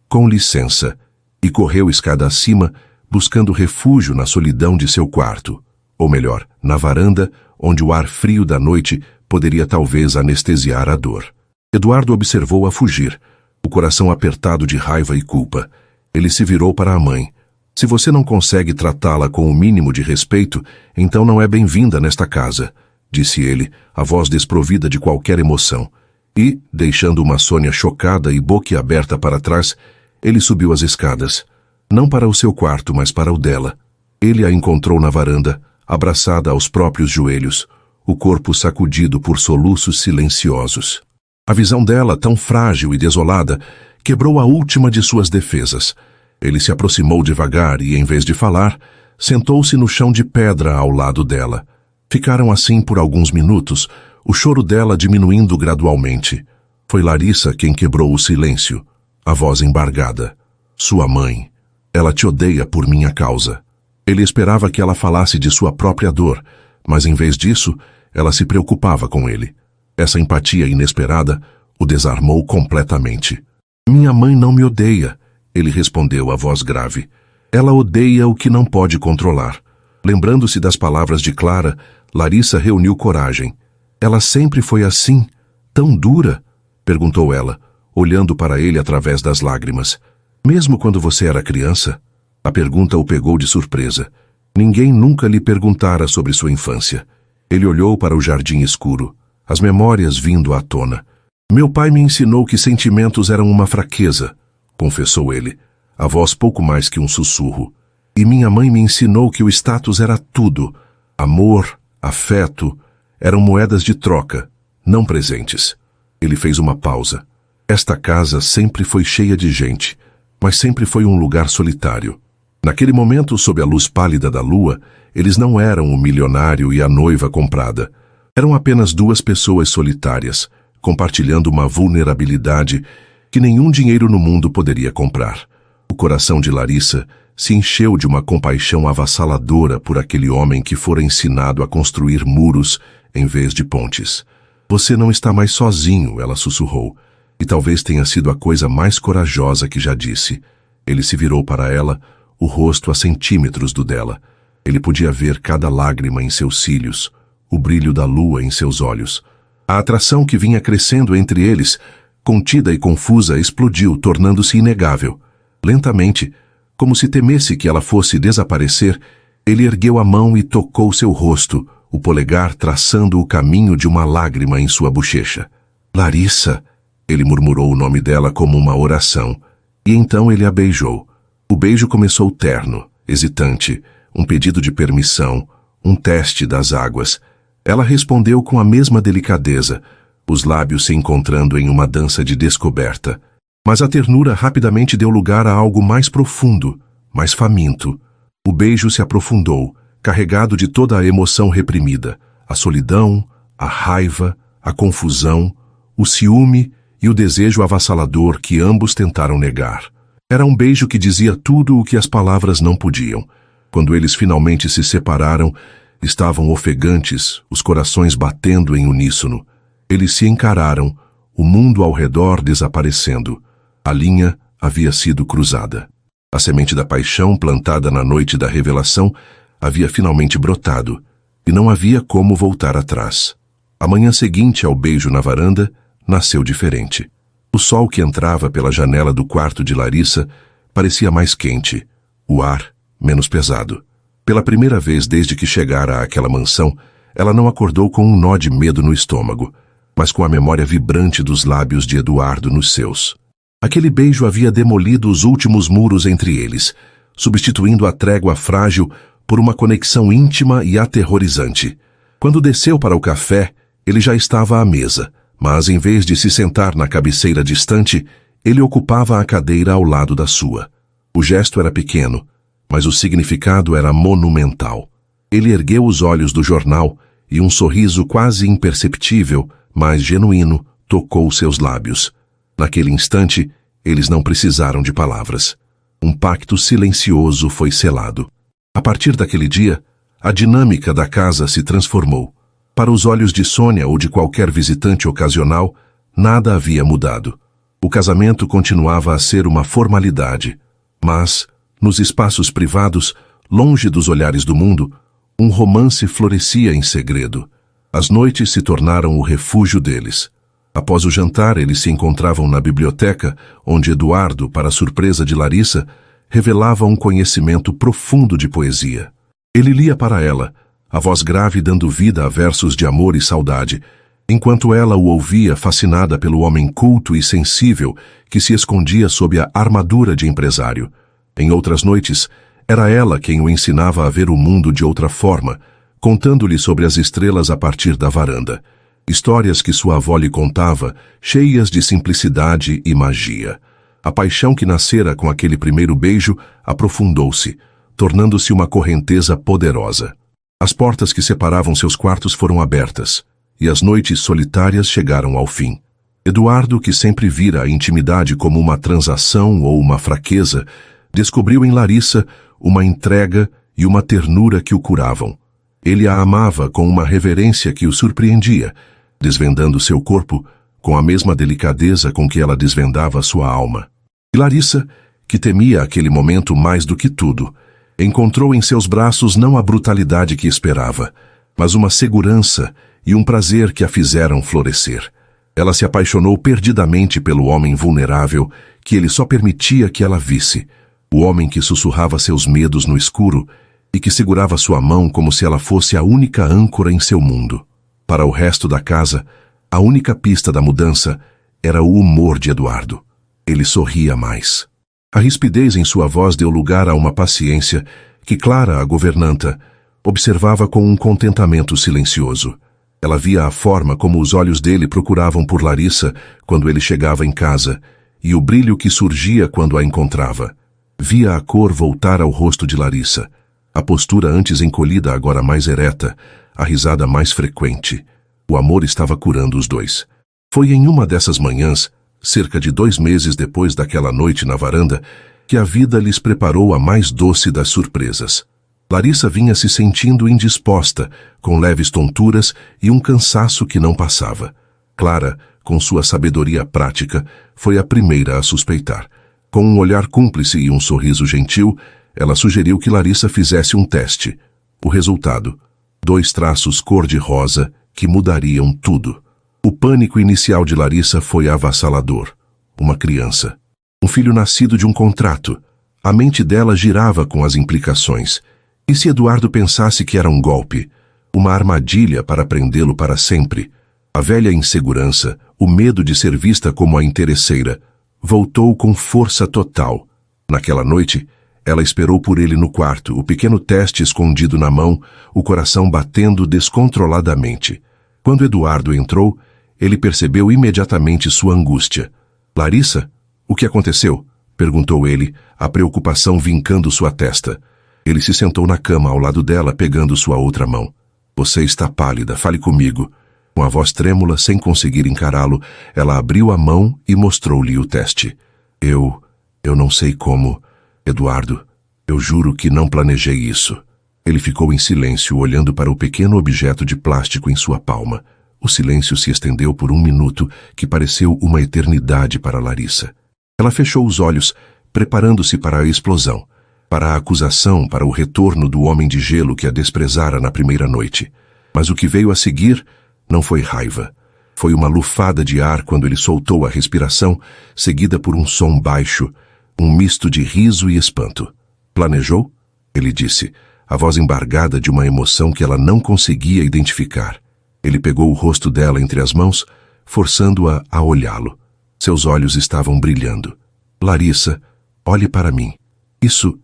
com licença, e correu escada acima, buscando refúgio na solidão de seu quarto. Ou melhor, na varanda, onde o ar frio da noite poderia talvez anestesiar a dor. Eduardo observou-a fugir, o coração apertado de raiva e culpa. Ele se virou para a mãe. Se você não consegue tratá-la com o mínimo de respeito, então não é bem-vinda nesta casa, disse ele, a voz desprovida de qualquer emoção. E, deixando uma Sônia chocada e boquiaberta para trás, ele subiu as escadas. Não para o seu quarto, mas para o dela. Ele a encontrou na varanda, abraçada aos próprios joelhos, o corpo sacudido por soluços silenciosos. A visão dela, tão frágil e desolada, quebrou a última de suas defesas. Ele se aproximou devagar e, em vez de falar, sentou-se no chão de pedra ao lado dela. Ficaram assim por alguns minutos, o choro dela diminuindo gradualmente. Foi Larissa quem quebrou o silêncio, a voz embargada. Sua mãe. Ela te odeia por minha causa. Ele esperava que ela falasse de sua própria dor, mas em vez disso, ela se preocupava com ele. Essa empatia inesperada o desarmou completamente. Minha mãe não me odeia, ele respondeu a voz grave. Ela odeia o que não pode controlar. Lembrando-se das palavras de Clara, Larissa reuniu coragem. Ela sempre foi assim, tão dura? Perguntou ela, olhando para ele através das lágrimas. Mesmo quando você era criança? A pergunta o pegou de surpresa. Ninguém nunca lhe perguntara sobre sua infância. Ele olhou para o jardim escuro, as memórias vindo à tona. Meu pai me ensinou que sentimentos eram uma fraqueza, confessou ele, a voz pouco mais que um sussurro. E minha mãe me ensinou que o status era tudo. Amor, afeto, eram moedas de troca, não presentes. Ele fez uma pausa. Esta casa sempre foi cheia de gente, mas sempre foi um lugar solitário. Naquele momento, sob a luz pálida da lua, eles não eram o milionário e a noiva comprada. Eram apenas duas pessoas solitárias, compartilhando uma vulnerabilidade que nenhum dinheiro no mundo poderia comprar. O coração de Larissa se encheu de uma compaixão avassaladora por aquele homem que fora ensinado a construir muros em vez de pontes. Você não está mais sozinho, ela sussurrou, e talvez tenha sido a coisa mais corajosa que já disse. Ele se virou para ela, o rosto a centímetros do dela. Ele podia ver cada lágrima em seus cílios, o brilho da lua em seus olhos. A atração que vinha crescendo entre eles, contida e confusa, explodiu, tornando-se inegável. Lentamente, como se temesse que ela fosse desaparecer, ele ergueu a mão e tocou seu rosto, o polegar traçando o caminho de uma lágrima em sua bochecha. Larissa, ele murmurou o nome dela como uma oração, e então ele a beijou. O beijo começou terno, hesitante, um pedido de permissão, um teste das águas. Ela respondeu com a mesma delicadeza, os lábios se encontrando em uma dança de descoberta. Mas a ternura rapidamente deu lugar a algo mais profundo, mais faminto. O beijo se aprofundou, carregado de toda a emoção reprimida, a solidão, a raiva, a confusão, o ciúme e o desejo avassalador que ambos tentaram negar. Era um beijo que dizia tudo o que as palavras não podiam. Quando eles finalmente se separaram, estavam ofegantes, os corações batendo em uníssono. Eles se encararam, o mundo ao redor desaparecendo. A linha havia sido cruzada. A semente da paixão, plantada na noite da revelação, havia finalmente brotado, e não havia como voltar atrás. A manhã seguinte ao beijo na varanda, nasceu diferente. O sol que entrava pela janela do quarto de Larissa parecia mais quente, o ar menos pesado. Pela primeira vez desde que chegara àquela mansão, ela não acordou com um nó de medo no estômago, mas com a memória vibrante dos lábios de Eduardo nos seus. Aquele beijo havia demolido os últimos muros entre eles, substituindo a trégua frágil por uma conexão íntima e aterrorizante. Quando desceu para o café, ele já estava à mesa, mas em vez de se sentar na cabeceira distante, ele ocupava a cadeira ao lado da sua. O gesto era pequeno, mas o significado era monumental. Ele ergueu os olhos do jornal e um sorriso quase imperceptível, mas genuíno, tocou seus lábios. Naquele instante, eles não precisaram de palavras. Um pacto silencioso foi selado. A partir daquele dia, a dinâmica da casa se transformou. Para os olhos de Sônia ou de qualquer visitante ocasional, nada havia mudado. O casamento continuava a ser uma formalidade, mas, nos espaços privados, longe dos olhares do mundo, um romance florescia em segredo. As noites se tornaram o refúgio deles. Após o jantar, eles se encontravam na biblioteca, onde Eduardo, para a surpresa de Larissa, revelava um conhecimento profundo de poesia. Ele lia para ela, a voz grave dando vida a versos de amor e saudade, enquanto ela o ouvia fascinada pelo homem culto e sensível que se escondia sob a armadura de empresário. Em outras noites, era ela quem o ensinava a ver o mundo de outra forma, contando-lhe sobre as estrelas a partir da varanda. Histórias que sua avó lhe contava, cheias de simplicidade e magia. A paixão que nascera com aquele primeiro beijo aprofundou-se, tornando-se uma correnteza poderosa. As portas que separavam seus quartos foram abertas, e as noites solitárias chegaram ao fim. Eduardo, que sempre vira a intimidade como uma transação ou uma fraqueza, descobriu em Larissa uma entrega e uma ternura que o curavam. Ele a amava com uma reverência que o surpreendia, desvendando seu corpo com a mesma delicadeza com que ela desvendava sua alma. E Larissa, que temia aquele momento mais do que tudo, encontrou em seus braços não a brutalidade que esperava, mas uma segurança e um prazer que a fizeram florescer. Ela se apaixonou perdidamente pelo homem vulnerável que ele só permitia que ela visse, o homem que sussurrava seus medos no escuro e que segurava sua mão como se ela fosse a única âncora em seu mundo. Para o resto da casa, a única pista da mudança era o humor de Eduardo. Ele sorria mais. A rispidez em sua voz deu lugar a uma paciência que Clara, a governanta, observava com um contentamento silencioso. Ela via a forma como os olhos dele procuravam por Larissa quando ele chegava em casa e o brilho que surgia quando a encontrava. Via a cor voltar ao rosto de Larissa, a postura antes encolhida agora mais ereta, a risada mais frequente. O amor estava curando os dois. Foi em uma dessas manhãs, cerca de 2 meses depois daquela noite na varanda, que a vida lhes preparou a mais doce das surpresas. Larissa vinha se sentindo indisposta, com leves tonturas e um cansaço que não passava. Clara, com sua sabedoria prática, foi a primeira a suspeitar. Com um olhar cúmplice e um sorriso gentil, ela sugeriu que Larissa fizesse um teste. O resultado: 2 traços cor-de-rosa que mudariam tudo. O pânico inicial de Larissa foi avassalador. Uma criança. Um filho nascido de um contrato. A mente dela girava com as implicações. E se Eduardo pensasse que era um golpe? Uma armadilha para prendê-lo para sempre? A velha insegurança, o medo de ser vista como a interesseira, voltou com força total. Naquela noite, ela esperou por ele no quarto, o pequeno teste escondido na mão, o coração batendo descontroladamente. Quando Eduardo entrou, ele percebeu imediatamente sua angústia. "Larissa, o que aconteceu?" perguntou ele, a preocupação vincando sua testa. Ele se sentou na cama ao lado dela, pegando sua outra mão. "Você está pálida, fale comigo." Com a voz trêmula, sem conseguir encará-lo, ela abriu a mão e mostrou-lhe o teste. Eu não sei como. Eduardo, eu juro que não planejei isso." Ele ficou em silêncio, olhando para o pequeno objeto de plástico em sua palma. O silêncio se estendeu por 1 minuto, que pareceu uma eternidade para Larissa. Ela fechou os olhos, preparando-se para a explosão, para a acusação, para o retorno do homem de gelo que a desprezara na primeira noite. Mas o que veio a seguir não foi raiva. Foi uma lufada de ar quando ele soltou a respiração, seguida por um som baixo, um misto de riso e espanto. "Planejou?" ele disse, a voz embargada de uma emoção que ela não conseguia identificar. Ele pegou o rosto dela entre as mãos, forçando-a a olhá-lo. Seus olhos estavam brilhando. "Larissa, olhe para mim. Isso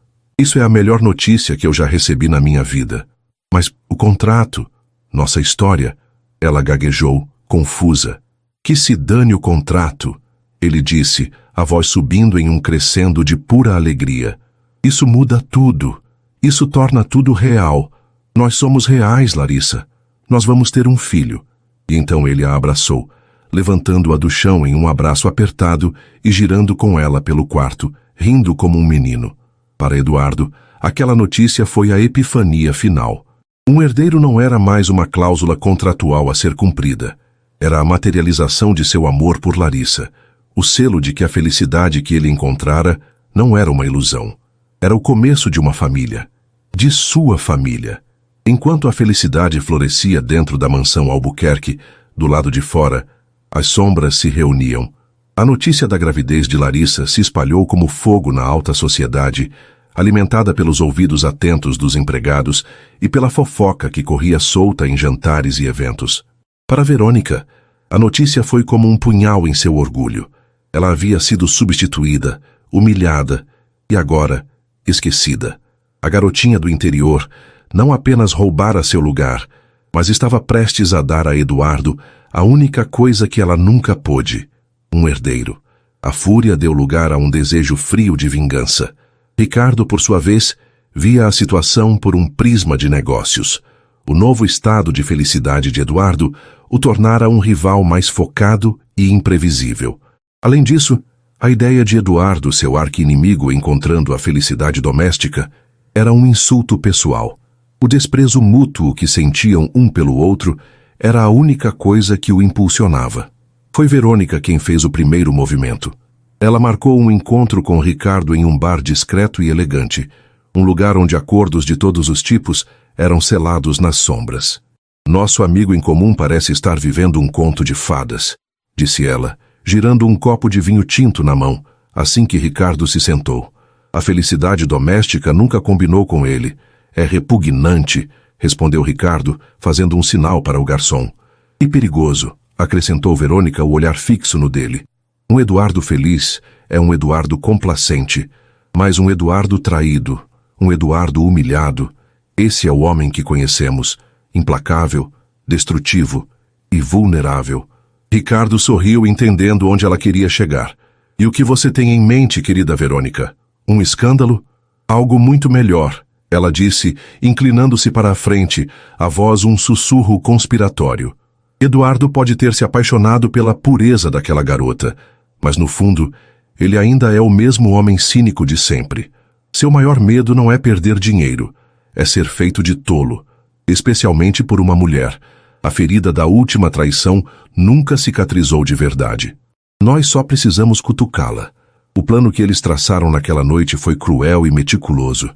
é a melhor notícia que eu já recebi na minha vida. Mas o contrato, nossa história..." Ela gaguejou, confusa. "Que se dane o contrato", ele disse, a voz subindo em um crescendo de pura alegria. "Isso muda tudo. Isso torna tudo real. Nós somos reais, Larissa. Nós vamos ter um filho." E então ele a abraçou, levantando-a do chão em um abraço apertado e girando com ela pelo quarto, rindo como um menino. Para Eduardo, aquela notícia foi a epifania final. Um herdeiro não era mais uma cláusula contratual a ser cumprida. Era a materialização de seu amor por Larissa, o selo de que a felicidade que ele encontrara não era uma ilusão. Era o começo de uma família, de sua família. Enquanto a felicidade florescia dentro da mansão Albuquerque, do lado de fora, as sombras se reuniam. A notícia da gravidez de Larissa se espalhou como fogo na alta sociedade, alimentada pelos ouvidos atentos dos empregados e pela fofoca que corria solta em jantares e eventos. Para Verônica, a notícia foi como um punhal em seu orgulho. Ela havia sido substituída, humilhada e agora esquecida. A garotinha do interior não apenas roubara seu lugar, mas estava prestes a dar a Eduardo a única coisa que ela nunca pôde: um herdeiro. A fúria deu lugar a um desejo frio de vingança. Ricardo, por sua vez, via a situação por um prisma de negócios. O novo estado de felicidade de Eduardo o tornara um rival mais focado e imprevisível. Além disso, a ideia de Eduardo, seu arqui-inimigo, encontrando a felicidade doméstica, era um insulto pessoal. O desprezo mútuo que sentiam um pelo outro era a única coisa que o impulsionava. Foi Verônica quem fez o primeiro movimento. Ela marcou um encontro com Ricardo em um bar discreto e elegante, um lugar onde acordos de todos os tipos eram selados nas sombras. Nosso amigo em comum parece estar vivendo um conto de fadas, disse ela, girando um copo de vinho tinto na mão, assim que Ricardo se sentou. A felicidade doméstica nunca combinou com ele. É repugnante, respondeu Ricardo, fazendo um sinal para o garçom. E perigoso, acrescentou Verônica, o olhar fixo no dele. Um Eduardo feliz é um Eduardo complacente, mas um Eduardo traído, um Eduardo humilhado. Esse é o homem que conhecemos, implacável, destrutivo e vulnerável. Ricardo sorriu, entendendo onde ela queria chegar. E o que você tem em mente, querida Verônica? Um escândalo? Algo muito melhor, ela disse, inclinando-se para a frente, a voz um sussurro conspiratório. Eduardo pode ter se apaixonado pela pureza daquela garota, mas no fundo, ele ainda é o mesmo homem cínico de sempre. Seu maior medo não é perder dinheiro, é ser feito de tolo, especialmente por uma mulher. A ferida da última traição nunca cicatrizou de verdade. Nós só precisamos cutucá-la. O plano que eles traçaram naquela noite foi cruel e meticuloso.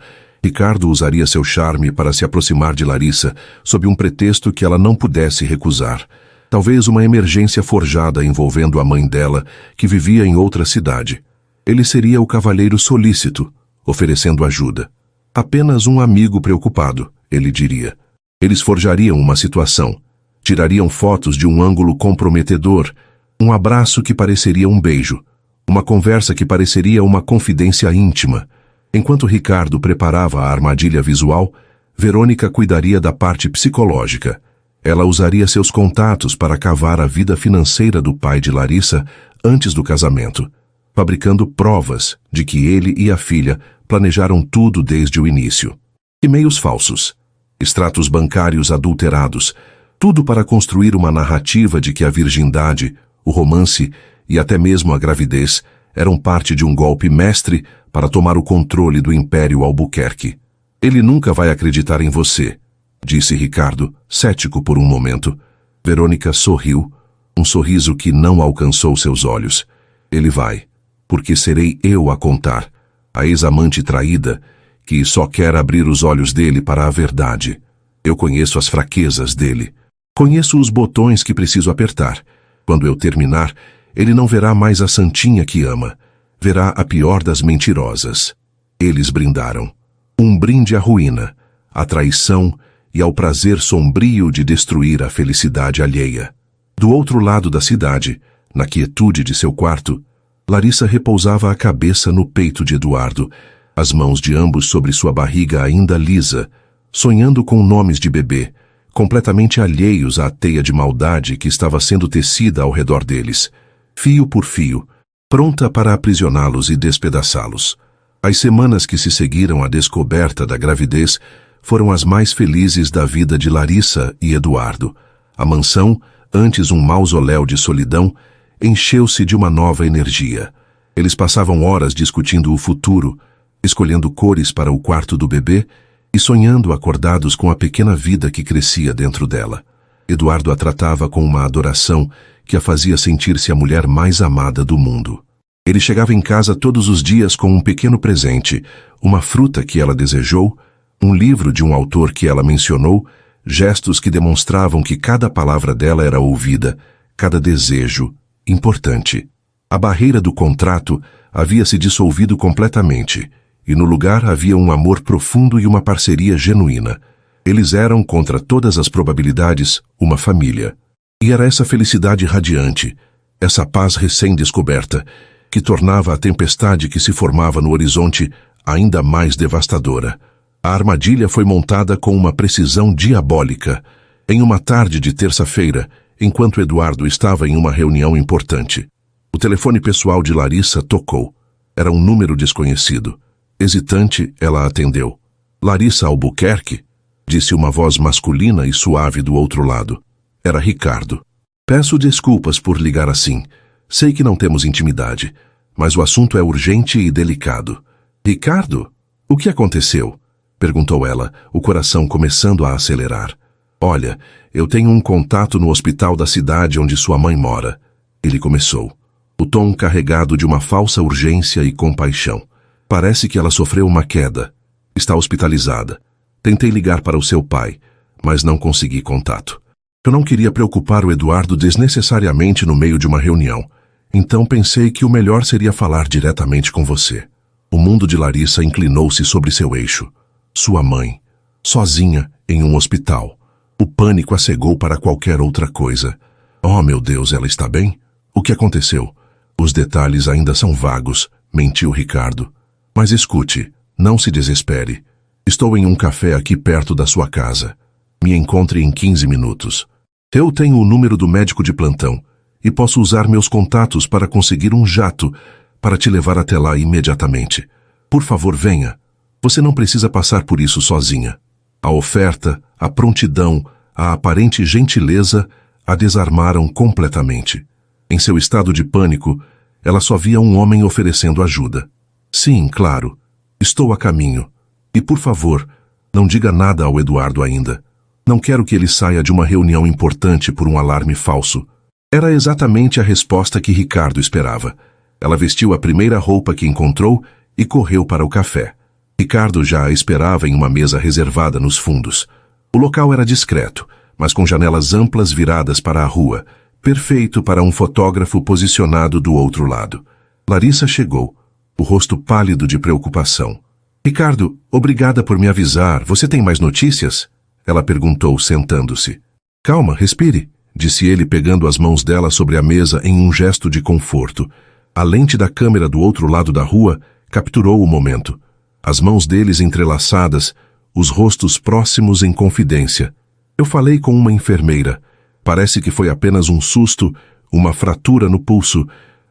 Ricardo usaria seu charme para se aproximar de Larissa, sob um pretexto que ela não pudesse recusar. Talvez uma emergência forjada envolvendo a mãe dela, que vivia em outra cidade. Ele seria o cavalheiro solícito, oferecendo ajuda. Apenas um amigo preocupado, ele diria. Eles forjariam uma situação. Tirariam fotos de um ângulo comprometedor, um abraço que pareceria um beijo, uma conversa que pareceria uma confidência íntima. Enquanto Ricardo preparava a armadilha visual, Verônica cuidaria da parte psicológica. Ela usaria seus contatos para cavar a vida financeira do pai de Larissa antes do casamento, fabricando provas de que ele e a filha planejaram tudo desde o início. E-mails falsos, extratos bancários adulterados, tudo para construir uma narrativa de que a virgindade, o romance e até mesmo a gravidez eram parte de um golpe mestre para tomar o controle do Império Albuquerque. Ele nunca vai acreditar em você, disse Ricardo, cético por um momento. Verônica sorriu, um sorriso que não alcançou seus olhos. Ele vai, porque serei eu a contar, a ex-amante traída, que só quer abrir os olhos dele para a verdade. Eu conheço as fraquezas dele. Conheço os botões que preciso apertar. Quando eu terminar, ele não verá mais a santinha que ama. Verá a pior das mentirosas. Eles brindaram. Um brinde à ruína, à traição e ao prazer sombrio de destruir a felicidade alheia. Do outro lado da cidade, na quietude de seu quarto, Larissa repousava a cabeça no peito de Eduardo, as mãos de ambos sobre sua barriga ainda lisa, sonhando com nomes de bebê, completamente alheios à teia de maldade que estava sendo tecida ao redor deles, fio por fio, pronta para aprisioná-los e despedaçá-los. As semanas que se seguiram à descoberta da gravidez foram as mais felizes da vida de Larissa e Eduardo. A mansão, antes um mausoléu de solidão, encheu-se de uma nova energia. Eles passavam horas discutindo o futuro, escolhendo cores para o quarto do bebê e sonhando acordados com a pequena vida que crescia dentro dela. Eduardo a tratava com uma adoração que a fazia sentir-se a mulher mais amada do mundo. Ele chegava em casa todos os dias com um pequeno presente, uma fruta que ela desejou, um livro de um autor que ela mencionou, gestos que demonstravam que cada palavra dela era ouvida, cada desejo importante. A barreira do contrato havia se dissolvido completamente, e no lugar havia um amor profundo e uma parceria genuína. Eles eram, contra todas as probabilidades, uma família. E era essa felicidade radiante, essa paz recém-descoberta, que tornava a tempestade que se formava no horizonte ainda mais devastadora. A armadilha foi montada com uma precisão diabólica. Em uma tarde de terça-feira, enquanto Eduardo estava em uma reunião importante, o telefone pessoal de Larissa tocou. Era um número desconhecido. Hesitante, ela atendeu. Larissa Albuquerque, disse uma voz masculina e suave do outro lado. Era Ricardo. Peço desculpas por ligar assim. Sei que não temos intimidade, mas o assunto é urgente e delicado. Ricardo, o que aconteceu? Perguntou ela, o coração começando a acelerar. Olha, eu tenho um contato no hospital da cidade onde sua mãe mora. Ele começou, o tom carregado de uma falsa urgência e compaixão. Parece que ela sofreu uma queda. Está hospitalizada. Tentei ligar para o seu pai, mas não consegui contato. Eu não queria preocupar o Eduardo desnecessariamente no meio de uma reunião, então pensei que o melhor seria falar diretamente com você. O mundo de Larissa inclinou-se sobre seu eixo. Sua mãe, sozinha em um hospital. O pânico a cegou para qualquer outra coisa. Oh, meu Deus, ela está bem? O que aconteceu? Os detalhes ainda são vagos, mentiu Ricardo. Mas escute, não se desespere. Estou em um café aqui perto da sua casa. Me encontre em 15 minutos. Eu tenho o número do médico de plantão e posso usar meus contatos para conseguir um jato para te levar até lá imediatamente. Por favor, venha. Você não precisa passar por isso sozinha. A oferta, a prontidão, a aparente gentileza a desarmaram completamente. Em seu estado de pânico, ela só via um homem oferecendo ajuda. Sim, claro. Estou a caminho. E, por favor, não diga nada ao Eduardo ainda. Não quero que ele saia de uma reunião importante por um alarme falso. Era exatamente a resposta que Ricardo esperava. Ela vestiu a primeira roupa que encontrou e correu para o café. Ricardo já a esperava em uma mesa reservada nos fundos. O local era discreto, mas com janelas amplas viradas para a rua, perfeito para um fotógrafo posicionado do outro lado. Larissa chegou, o rosto pálido de preocupação. Ricardo, obrigada por me avisar. Você tem mais notícias? Ela perguntou, sentando-se. Calma, respire, disse ele pegando as mãos dela sobre a mesa em um gesto de conforto. A lente da câmera do outro lado da rua capturou o momento. As mãos deles entrelaçadas, os rostos próximos em confidência. Eu falei com uma enfermeira. Parece que foi apenas um susto, uma fratura no pulso,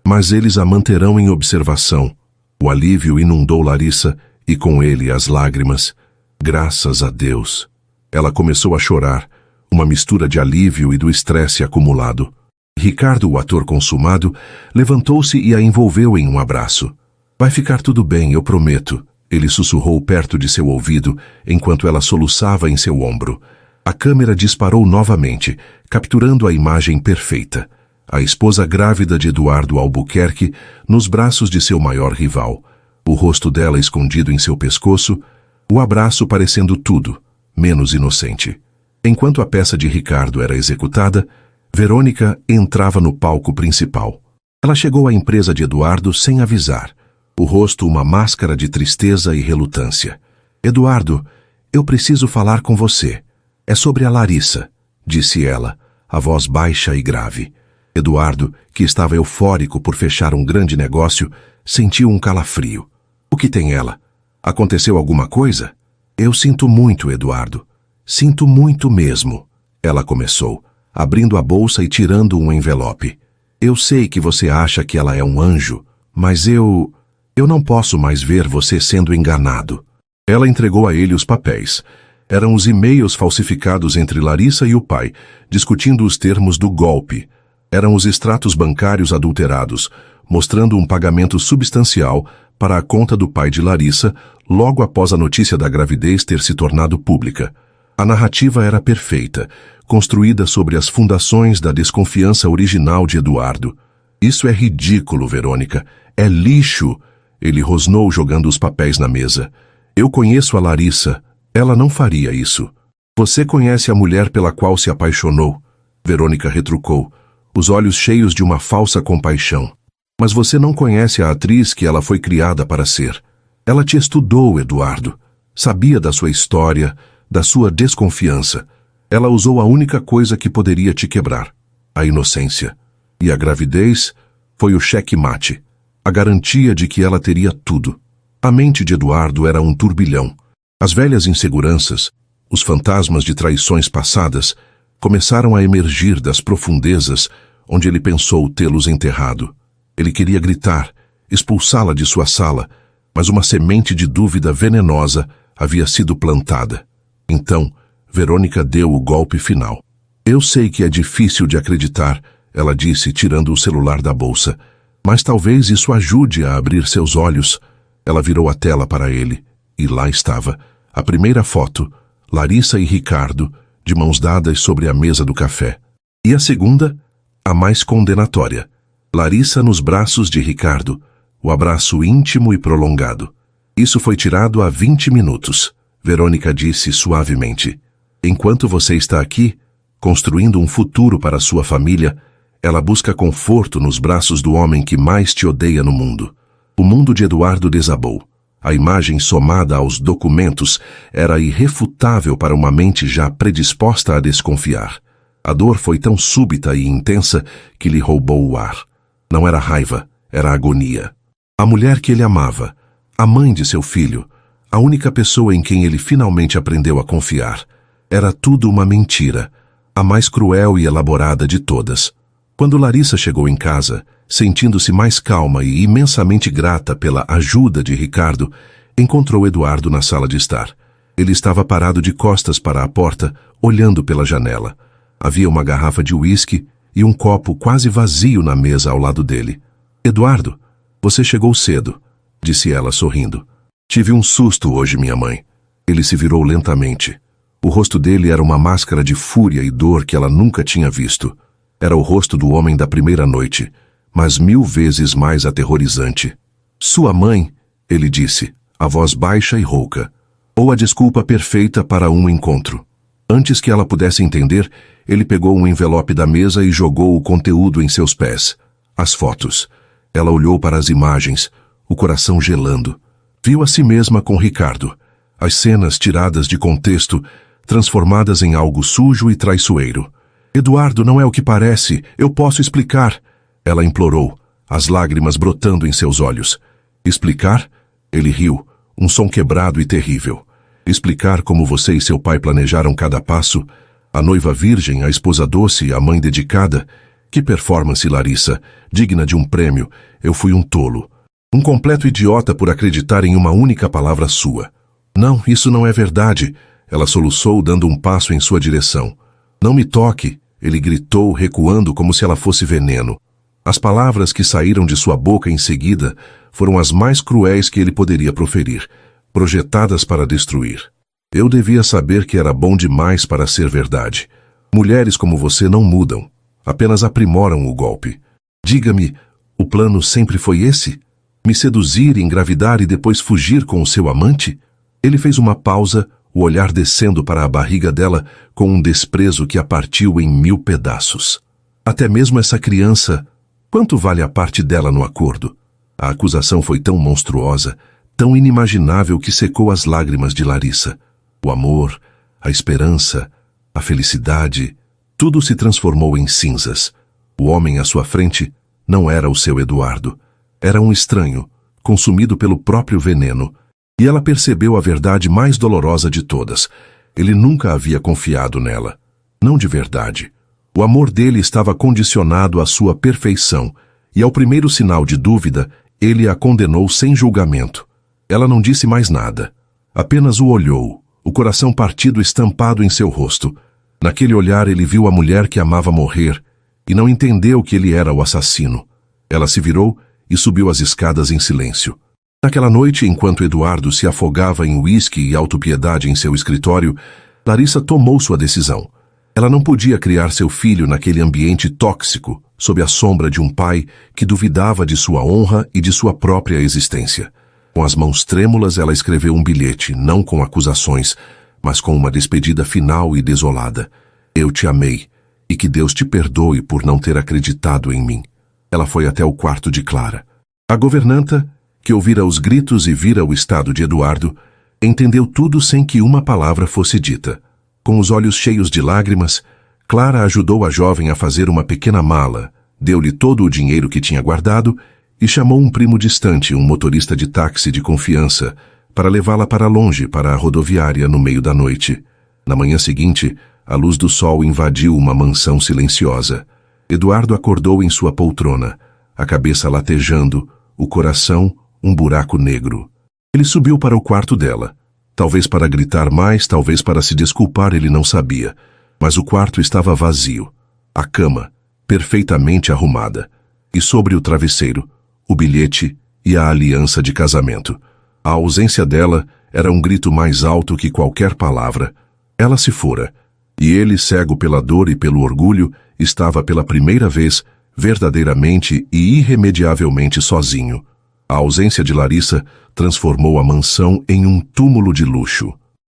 mas eles a manterão em observação. O alívio inundou Larissa e com ele as lágrimas. Graças a Deus. Ela começou a chorar, uma mistura de alívio e do estresse acumulado. Ricardo, o ator consumado, levantou-se e a envolveu em um abraço. Vai ficar tudo bem, eu prometo. Ele sussurrou perto de seu ouvido, enquanto ela soluçava em seu ombro. A câmera disparou novamente, capturando a imagem perfeita. A esposa grávida de Eduardo Albuquerque nos braços de seu maior rival. O rosto dela escondido em seu pescoço, o abraço parecendo tudo, menos inocente. Enquanto a peça de Ricardo era executada, Verônica entrava no palco principal. Ela chegou à empresa de Eduardo sem avisar. O rosto uma máscara de tristeza e relutância. Eduardo, eu preciso falar com você. É sobre a Larissa, disse ela, a voz baixa e grave. Eduardo, que estava eufórico por fechar um grande negócio, sentiu um calafrio. O que tem ela? Aconteceu alguma coisa? Eu sinto muito, Eduardo. Sinto muito mesmo. Ela começou, abrindo a bolsa e tirando um envelope. Eu sei que você acha que ela é um anjo, mas eu não posso mais ver você sendo enganado. Ela entregou a ele os papéis. Eram os e-mails falsificados entre Larissa e o pai, discutindo os termos do golpe. Eram os extratos bancários adulterados, mostrando um pagamento substancial para a conta do pai de Larissa logo após a notícia da gravidez ter se tornado pública. A narrativa era perfeita, construída sobre as fundações da desconfiança original de Eduardo. Isso é ridículo, Verônica. É lixo. Ele rosnou jogando os papéis na mesa. Eu conheço a Larissa. Ela não faria isso. Você conhece a mulher pela qual se apaixonou? Verônica retrucou, os olhos cheios de uma falsa compaixão. Mas você não conhece a atriz que ela foi criada para ser. Ela te estudou, Eduardo. Sabia da sua história, da sua desconfiança. Ela usou a única coisa que poderia te quebrar, a inocência. E a gravidez foi o cheque-mate, a garantia de que ela teria tudo. A mente de Eduardo era um turbilhão. As velhas inseguranças, os fantasmas de traições passadas, começaram a emergir das profundezas onde ele pensou tê-los enterrado. Ele queria gritar, expulsá-la de sua sala, mas uma semente de dúvida venenosa havia sido plantada. Então, Verônica deu o golpe final. Eu sei que é difícil de acreditar, ela disse, tirando o celular da bolsa, mas talvez isso ajude a abrir seus olhos. Ela virou a tela para ele, e lá estava, a primeira foto, Larissa e Ricardo, de mãos dadas sobre a mesa do café. E a segunda, a mais condenatória. Larissa nos braços de Ricardo, o abraço íntimo e prolongado. Isso foi tirado há 20 minutos. Verônica disse suavemente. Enquanto você está aqui, construindo um futuro para sua família, ela busca conforto nos braços do homem que mais te odeia no mundo. O mundo de Eduardo desabou. A imagem somada aos documentos era irrefutável para uma mente já predisposta a desconfiar. A dor foi tão súbita e intensa que lhe roubou o ar. Não era raiva, era agonia. A mulher que ele amava, a mãe de seu filho, a única pessoa em quem ele finalmente aprendeu a confiar, era tudo uma mentira, a mais cruel e elaborada de todas. Quando Larissa chegou em casa, sentindo-se mais calma e imensamente grata pela ajuda de Ricardo, encontrou Eduardo na sala de estar. Ele estava parado de costas para a porta, olhando pela janela. Havia uma garrafa de uísque e um copo quase vazio na mesa ao lado dele. Eduardo, você chegou cedo, disse ela sorrindo. Tive um susto hoje, minha mãe. Ele se virou lentamente. O rosto dele era uma máscara de fúria e dor que ela nunca tinha visto. Era o rosto do homem da primeira noite, mas 1000 vezes mais aterrorizante. Sua mãe, ele disse, a voz baixa e rouca. Ou a desculpa perfeita para um encontro. Antes que ela pudesse entender, ele pegou um envelope da mesa e jogou o conteúdo em seus pés. As fotos. Ela olhou para as imagens, o coração gelando. Viu a si mesma com Ricardo. As cenas tiradas de contexto, transformadas em algo sujo e traiçoeiro. Eduardo, não é o que parece, eu posso explicar. Ela implorou, as lágrimas brotando em seus olhos. Explicar? Ele riu, um som quebrado e terrível. Explicar como você e seu pai planejaram cada passo? A noiva virgem, a esposa doce, a mãe dedicada? Que performance, Larissa, digna de um prêmio. Eu fui um tolo. Um completo idiota por acreditar em uma única palavra sua. Não, isso não é verdade. Ela soluçou, dando um passo em sua direção. Não me toque, ele gritou, recuando como se ela fosse veneno. As palavras que saíram de sua boca em seguida foram as mais cruéis que ele poderia proferir, projetadas para destruir. Eu devia saber que era bom demais para ser verdade. Mulheres como você não mudam, apenas aprimoram o golpe. Diga-me, o plano sempre foi esse? Me seduzir, engravidar e depois fugir com o seu amante? Ele fez uma pausa, o olhar descendo para a barriga dela com um desprezo que a partiu em 1000 pedaços. Até mesmo essa criança, quanto vale a parte dela no acordo? A acusação foi tão monstruosa, tão inimaginável que secou as lágrimas de Larissa. O amor, a esperança, a felicidade, tudo se transformou em cinzas. O homem à sua frente não era o seu Eduardo. Era um estranho, consumido pelo próprio veneno. E ela percebeu a verdade mais dolorosa de todas. Ele nunca havia confiado nela. Não de verdade. O amor dele estava condicionado à sua perfeição, e ao primeiro sinal de dúvida, ele a condenou sem julgamento. Ela não disse mais nada. Apenas o olhou, o coração partido estampado em seu rosto. Naquele olhar ele viu a mulher que amava morrer, e não entendeu que ele era o assassino. Ela se virou e subiu as escadas em silêncio. Naquela noite, enquanto Eduardo se afogava em uísque e autopiedade em seu escritório, Larissa tomou sua decisão. Ela não podia criar seu filho naquele ambiente tóxico, sob a sombra de um pai que duvidava de sua honra e de sua própria existência. Com as mãos trêmulas, ela escreveu um bilhete, não com acusações, mas com uma despedida final e desolada. Eu te amei, e que Deus te perdoe por não ter acreditado em mim. Ela foi até o quarto de Clara. A governanta, que ouvira os gritos e vira o estado de Eduardo, entendeu tudo sem que uma palavra fosse dita. Com os olhos cheios de lágrimas, Clara ajudou a jovem a fazer uma pequena mala, deu-lhe todo o dinheiro que tinha guardado e chamou um primo distante, um motorista de táxi de confiança, para levá-la para longe, para a rodoviária no meio da noite. Na manhã seguinte, a luz do sol invadiu uma mansão silenciosa. Eduardo acordou em sua poltrona, a cabeça latejando, o coração um buraco negro. Ele subiu para o quarto dela. Talvez para gritar mais, talvez para se desculpar, ele não sabia. Mas o quarto estava vazio. A cama, perfeitamente arrumada. E sobre o travesseiro, o bilhete e a aliança de casamento. A ausência dela era um grito mais alto que qualquer palavra. Ela se fora. E ele, cego pela dor e pelo orgulho, estava pela primeira vez verdadeiramente e irremediavelmente sozinho. A ausência de Larissa transformou a mansão em um túmulo de luxo.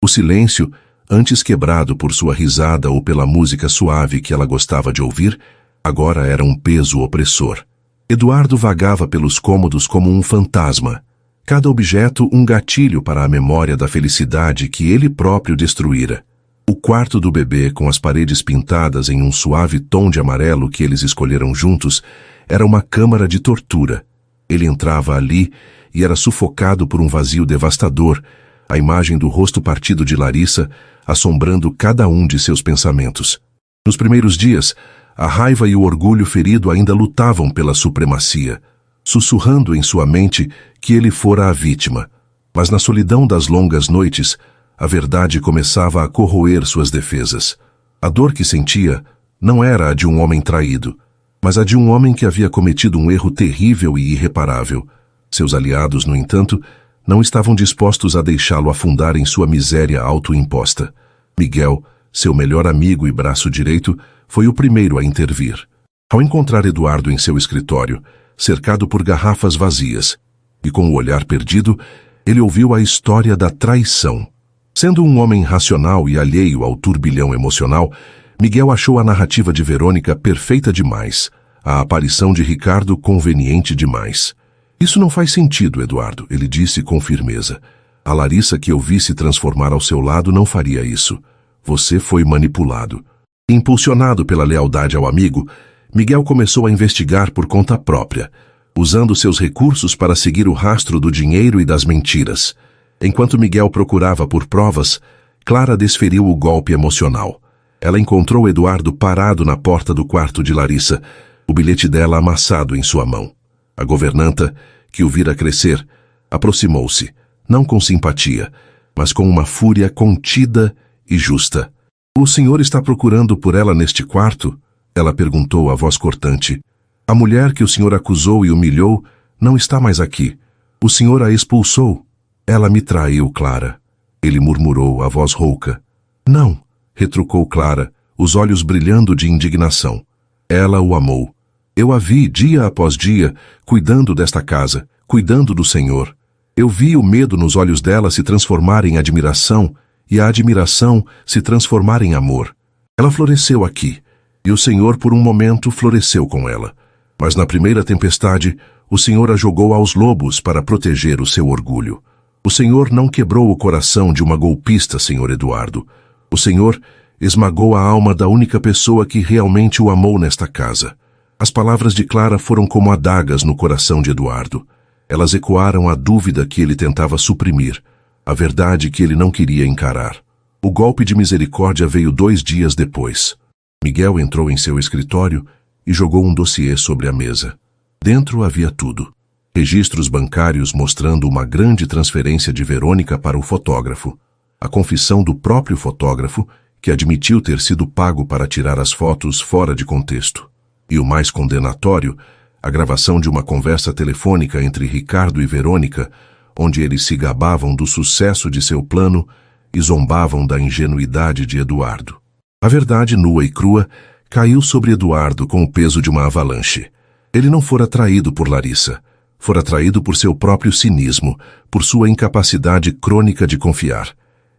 O silêncio, antes quebrado por sua risada ou pela música suave que ela gostava de ouvir, agora era um peso opressor. Eduardo vagava pelos cômodos como um fantasma. Cada objeto um gatilho para a memória da felicidade que ele próprio destruíra. O quarto do bebê, com as paredes pintadas em um suave tom de amarelo que eles escolheram juntos, era uma câmara de tortura. Ele entrava ali e era sufocado por um vazio devastador, a imagem do rosto partido de Larissa assombrando cada um de seus pensamentos. Nos primeiros dias, a raiva e o orgulho ferido ainda lutavam pela supremacia, sussurrando em sua mente que ele fora a vítima. Mas na solidão das longas noites, a verdade começava a corroer suas defesas. A dor que sentia não era a de um homem traído, mas a de um homem que havia cometido um erro terrível e irreparável. Seus aliados, no entanto, não estavam dispostos a deixá-lo afundar em sua miséria autoimposta. Miguel, seu melhor amigo e braço direito, foi o primeiro a intervir. Ao encontrar Eduardo em seu escritório, cercado por garrafas vazias, e com o olhar perdido, ele ouviu a história da traição. Sendo um homem racional e alheio ao turbilhão emocional, Miguel achou a narrativa de Verônica perfeita demais, a aparição de Ricardo conveniente demais. Isso não faz sentido, Eduardo, ele disse com firmeza. A Larissa que eu vi se transformar ao seu lado não faria isso. Você foi manipulado. Impulsionado pela lealdade ao amigo, Miguel começou a investigar por conta própria, usando seus recursos para seguir o rastro do dinheiro e das mentiras. Enquanto Miguel procurava por provas, Clara desferiu o golpe emocional. Ela encontrou Eduardo parado na porta do quarto de Larissa, o bilhete dela amassado em sua mão. A governanta, que o vira crescer, aproximou-se, não com simpatia, mas com uma fúria contida e justa. O senhor está procurando por ela neste quarto? Ela perguntou a voz cortante. A mulher que o senhor acusou e humilhou não está mais aqui. O senhor a expulsou. Ela me traiu, Clara. Ele murmurou, a voz rouca. Não, retrucou Clara, os olhos brilhando de indignação. Ela o amou. Eu a vi dia após dia, cuidando desta casa, cuidando do senhor. Eu vi o medo nos olhos dela se transformar em admiração e a admiração se transformar em amor. Ela floresceu aqui, e o senhor por um momento floresceu com ela. Mas na primeira tempestade, o senhor a jogou aos lobos para proteger o seu orgulho. O senhor não quebrou o coração de uma golpista, senhor Eduardo. O senhor esmagou a alma da única pessoa que realmente o amou nesta casa. As palavras de Clara foram como adagas no coração de Eduardo. Elas ecoaram a dúvida que ele tentava suprimir, a verdade que ele não queria encarar. O golpe de misericórdia veio 2 dias depois. Miguel entrou em seu escritório e jogou um dossiê sobre a mesa. Dentro havia tudo. Registros bancários mostrando uma grande transferência de Verônica para o fotógrafo. A confissão do próprio fotógrafo, que admitiu ter sido pago para tirar as fotos fora de contexto. E o mais condenatório, a gravação de uma conversa telefônica entre Ricardo e Verônica, onde eles se gabavam do sucesso de seu plano e zombavam da ingenuidade de Eduardo. A verdade nua e crua caiu sobre Eduardo com o peso de uma avalanche. Ele não fora traído por Larissa, fora traído por seu próprio cinismo, por sua incapacidade crônica de confiar.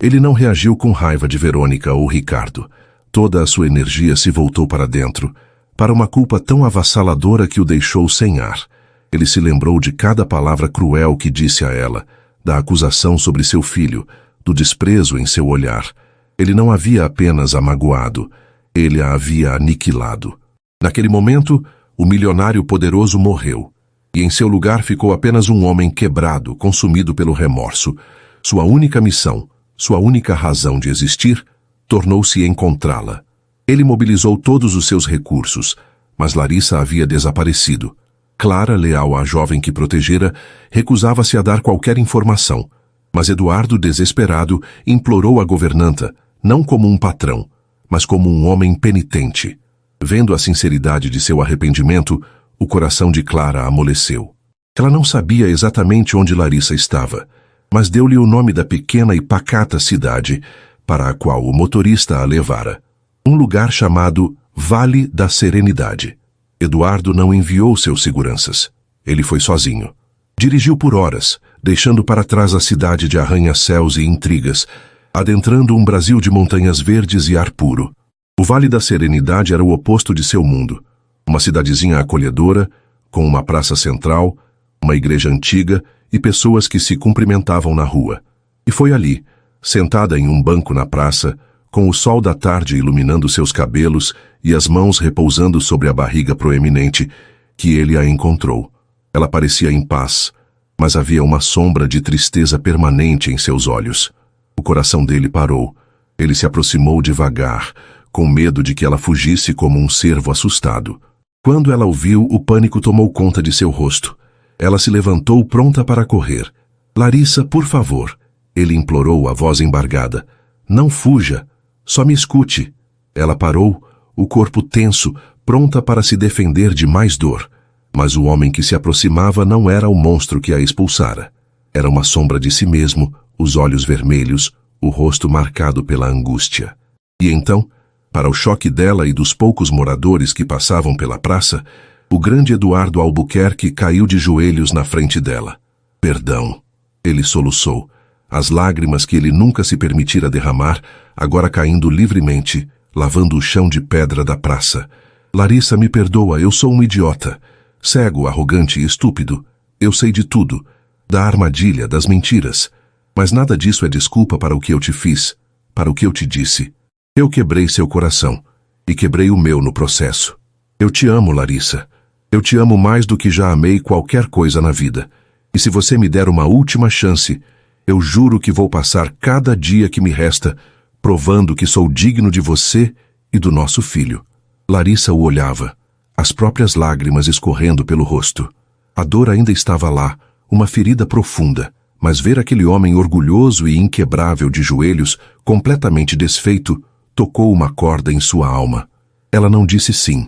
Ele não reagiu com raiva de Verônica ou Ricardo. Toda a sua energia se voltou para dentro, para uma culpa tão avassaladora que o deixou sem ar. Ele se lembrou de cada palavra cruel que disse a ela, da acusação sobre seu filho, do desprezo em seu olhar. Ele não havia apenas a magoado, ele a havia aniquilado. Naquele momento, o milionário poderoso morreu, e em seu lugar ficou apenas um homem quebrado, consumido pelo remorso. Sua única missão, sua única razão de existir, tornou-se encontrá-la. Ele mobilizou todos os seus recursos, mas Larissa havia desaparecido. Clara, leal à jovem que protegera, recusava-se a dar qualquer informação, mas Eduardo, desesperado, implorou a governanta, não como um patrão, mas como um homem penitente. Vendo a sinceridade de seu arrependimento, o coração de Clara amoleceu. Ela não sabia exatamente onde Larissa estava, mas deu-lhe o nome da pequena e pacata cidade para a qual o motorista a levara. Um lugar chamado Vale da Serenidade. Eduardo não enviou seus seguranças. Ele foi sozinho. Dirigiu por horas, deixando para trás a cidade de arranha-céus e intrigas, adentrando um Brasil de montanhas verdes e ar puro. O Vale da Serenidade era o oposto de seu mundo. Uma cidadezinha acolhedora, com uma praça central, uma igreja antiga e pessoas que se cumprimentavam na rua. E foi ali, sentada em um banco na praça, com o sol da tarde iluminando seus cabelos e as mãos repousando sobre a barriga proeminente, que ele a encontrou. Ela parecia em paz, mas havia uma sombra de tristeza permanente em seus olhos. O coração dele parou. Ele se aproximou devagar, com medo de que ela fugisse como um cervo assustado. Quando ela o viu, o pânico tomou conta de seu rosto. Ela se levantou pronta para correr. "Larissa, por favor", ele implorou, a voz embargada. "Não fuja, só me escute." Ela parou, o corpo tenso, pronta para se defender de mais dor. Mas o homem que se aproximava não era o monstro que a expulsara. Era uma sombra de si mesmo, os olhos vermelhos, o rosto marcado pela angústia. E então, para o choque dela e dos poucos moradores que passavam pela praça, o grande Eduardo Albuquerque caiu de joelhos na frente dela. "Perdão", ele soluçou, as lágrimas que ele nunca se permitira derramar, agora caindo livremente, lavando o chão de pedra da praça. "Larissa, me perdoa, eu sou um idiota. Cego, arrogante e estúpido. Eu sei de tudo, da armadilha, das mentiras. Mas nada disso é desculpa para o que eu te fiz, para o que eu te disse. Eu quebrei seu coração, e quebrei o meu no processo. Eu te amo, Larissa. Eu te amo mais do que já amei qualquer coisa na vida. E se você me der uma última chance, eu juro que vou passar cada dia que me resta, provando que sou digno de você e do nosso filho." Larissa o olhava, as próprias lágrimas escorrendo pelo rosto. A dor ainda estava lá, uma ferida profunda, mas ver aquele homem orgulhoso e inquebrável de joelhos, completamente desfeito, tocou uma corda em sua alma. Ela não disse sim,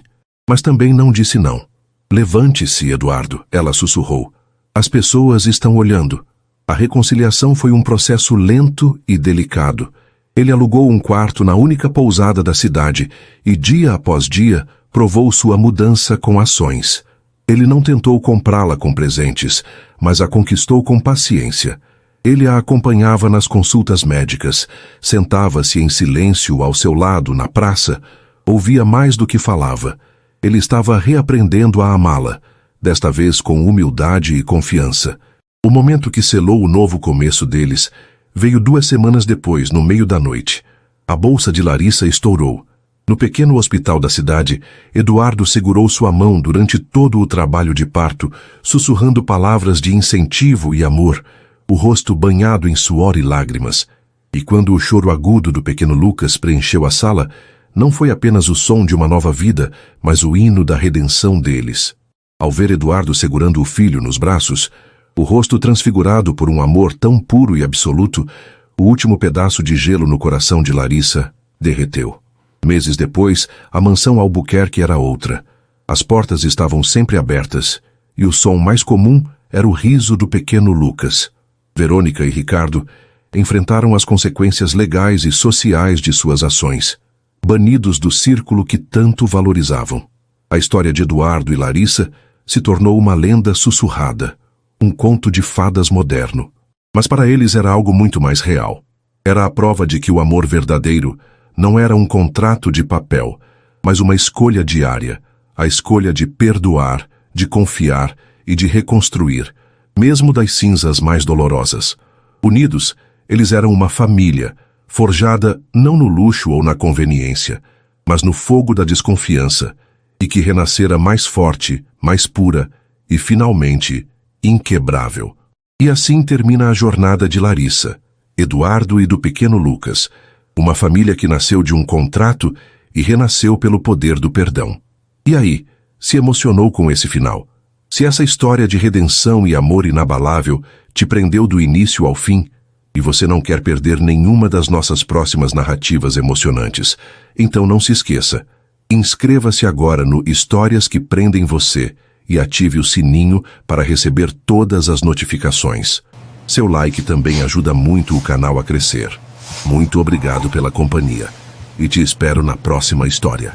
mas também não disse não. "Levante-se, Eduardo", ela sussurrou. "As pessoas estão olhando." A reconciliação foi um processo lento e delicado. Ele alugou um quarto na única pousada da cidade e, dia após dia, provou sua mudança com ações. Ele não tentou comprá-la com presentes, mas a conquistou com paciência. Ele a acompanhava nas consultas médicas, sentava-se em silêncio ao seu lado na praça, ouvia mais do que falava. Ele estava reaprendendo a amá-la, desta vez com humildade e confiança. O momento que selou o novo começo deles veio 2 semanas depois, no meio da noite. A bolsa de Larissa estourou. No pequeno hospital da cidade, Eduardo segurou sua mão durante todo o trabalho de parto, sussurrando palavras de incentivo e amor, o rosto banhado em suor e lágrimas. E quando o choro agudo do pequeno Lucas preencheu a sala, não foi apenas o som de uma nova vida, mas o hino da redenção deles. Ao ver Eduardo segurando o filho nos braços, o rosto transfigurado por um amor tão puro e absoluto, o último pedaço de gelo no coração de Larissa derreteu. Meses depois, a mansão Albuquerque era outra. As portas estavam sempre abertas, e o som mais comum era o riso do pequeno Lucas. Verônica e Ricardo enfrentaram as consequências legais e sociais de suas ações, banidos do círculo que tanto valorizavam. A história de Eduardo e Larissa se tornou uma lenda sussurrada, um conto de fadas moderno. Mas para eles era algo muito mais real. Era a prova de que o amor verdadeiro não era um contrato de papel, mas uma escolha diária, a escolha de perdoar, de confiar e de reconstruir, mesmo das cinzas mais dolorosas. Unidos, eles eram uma família, forjada não no luxo ou na conveniência, mas no fogo da desconfiança, e que renascera mais forte, mais pura e, finalmente, inquebrável. E assim termina a jornada de Larissa, Eduardo e do pequeno Lucas, uma família que nasceu de um contrato e renasceu pelo poder do perdão. E aí, se emocionou com esse final? Se essa história de redenção e amor inabalável te prendeu do início ao fim, e você não quer perder nenhuma das nossas próximas narrativas emocionantes, então não se esqueça. Inscreva-se agora no Histórias que Prendem Você e ative o sininho para receber todas as notificações. Seu like também ajuda muito o canal a crescer. Muito obrigado pela companhia e te espero na próxima história.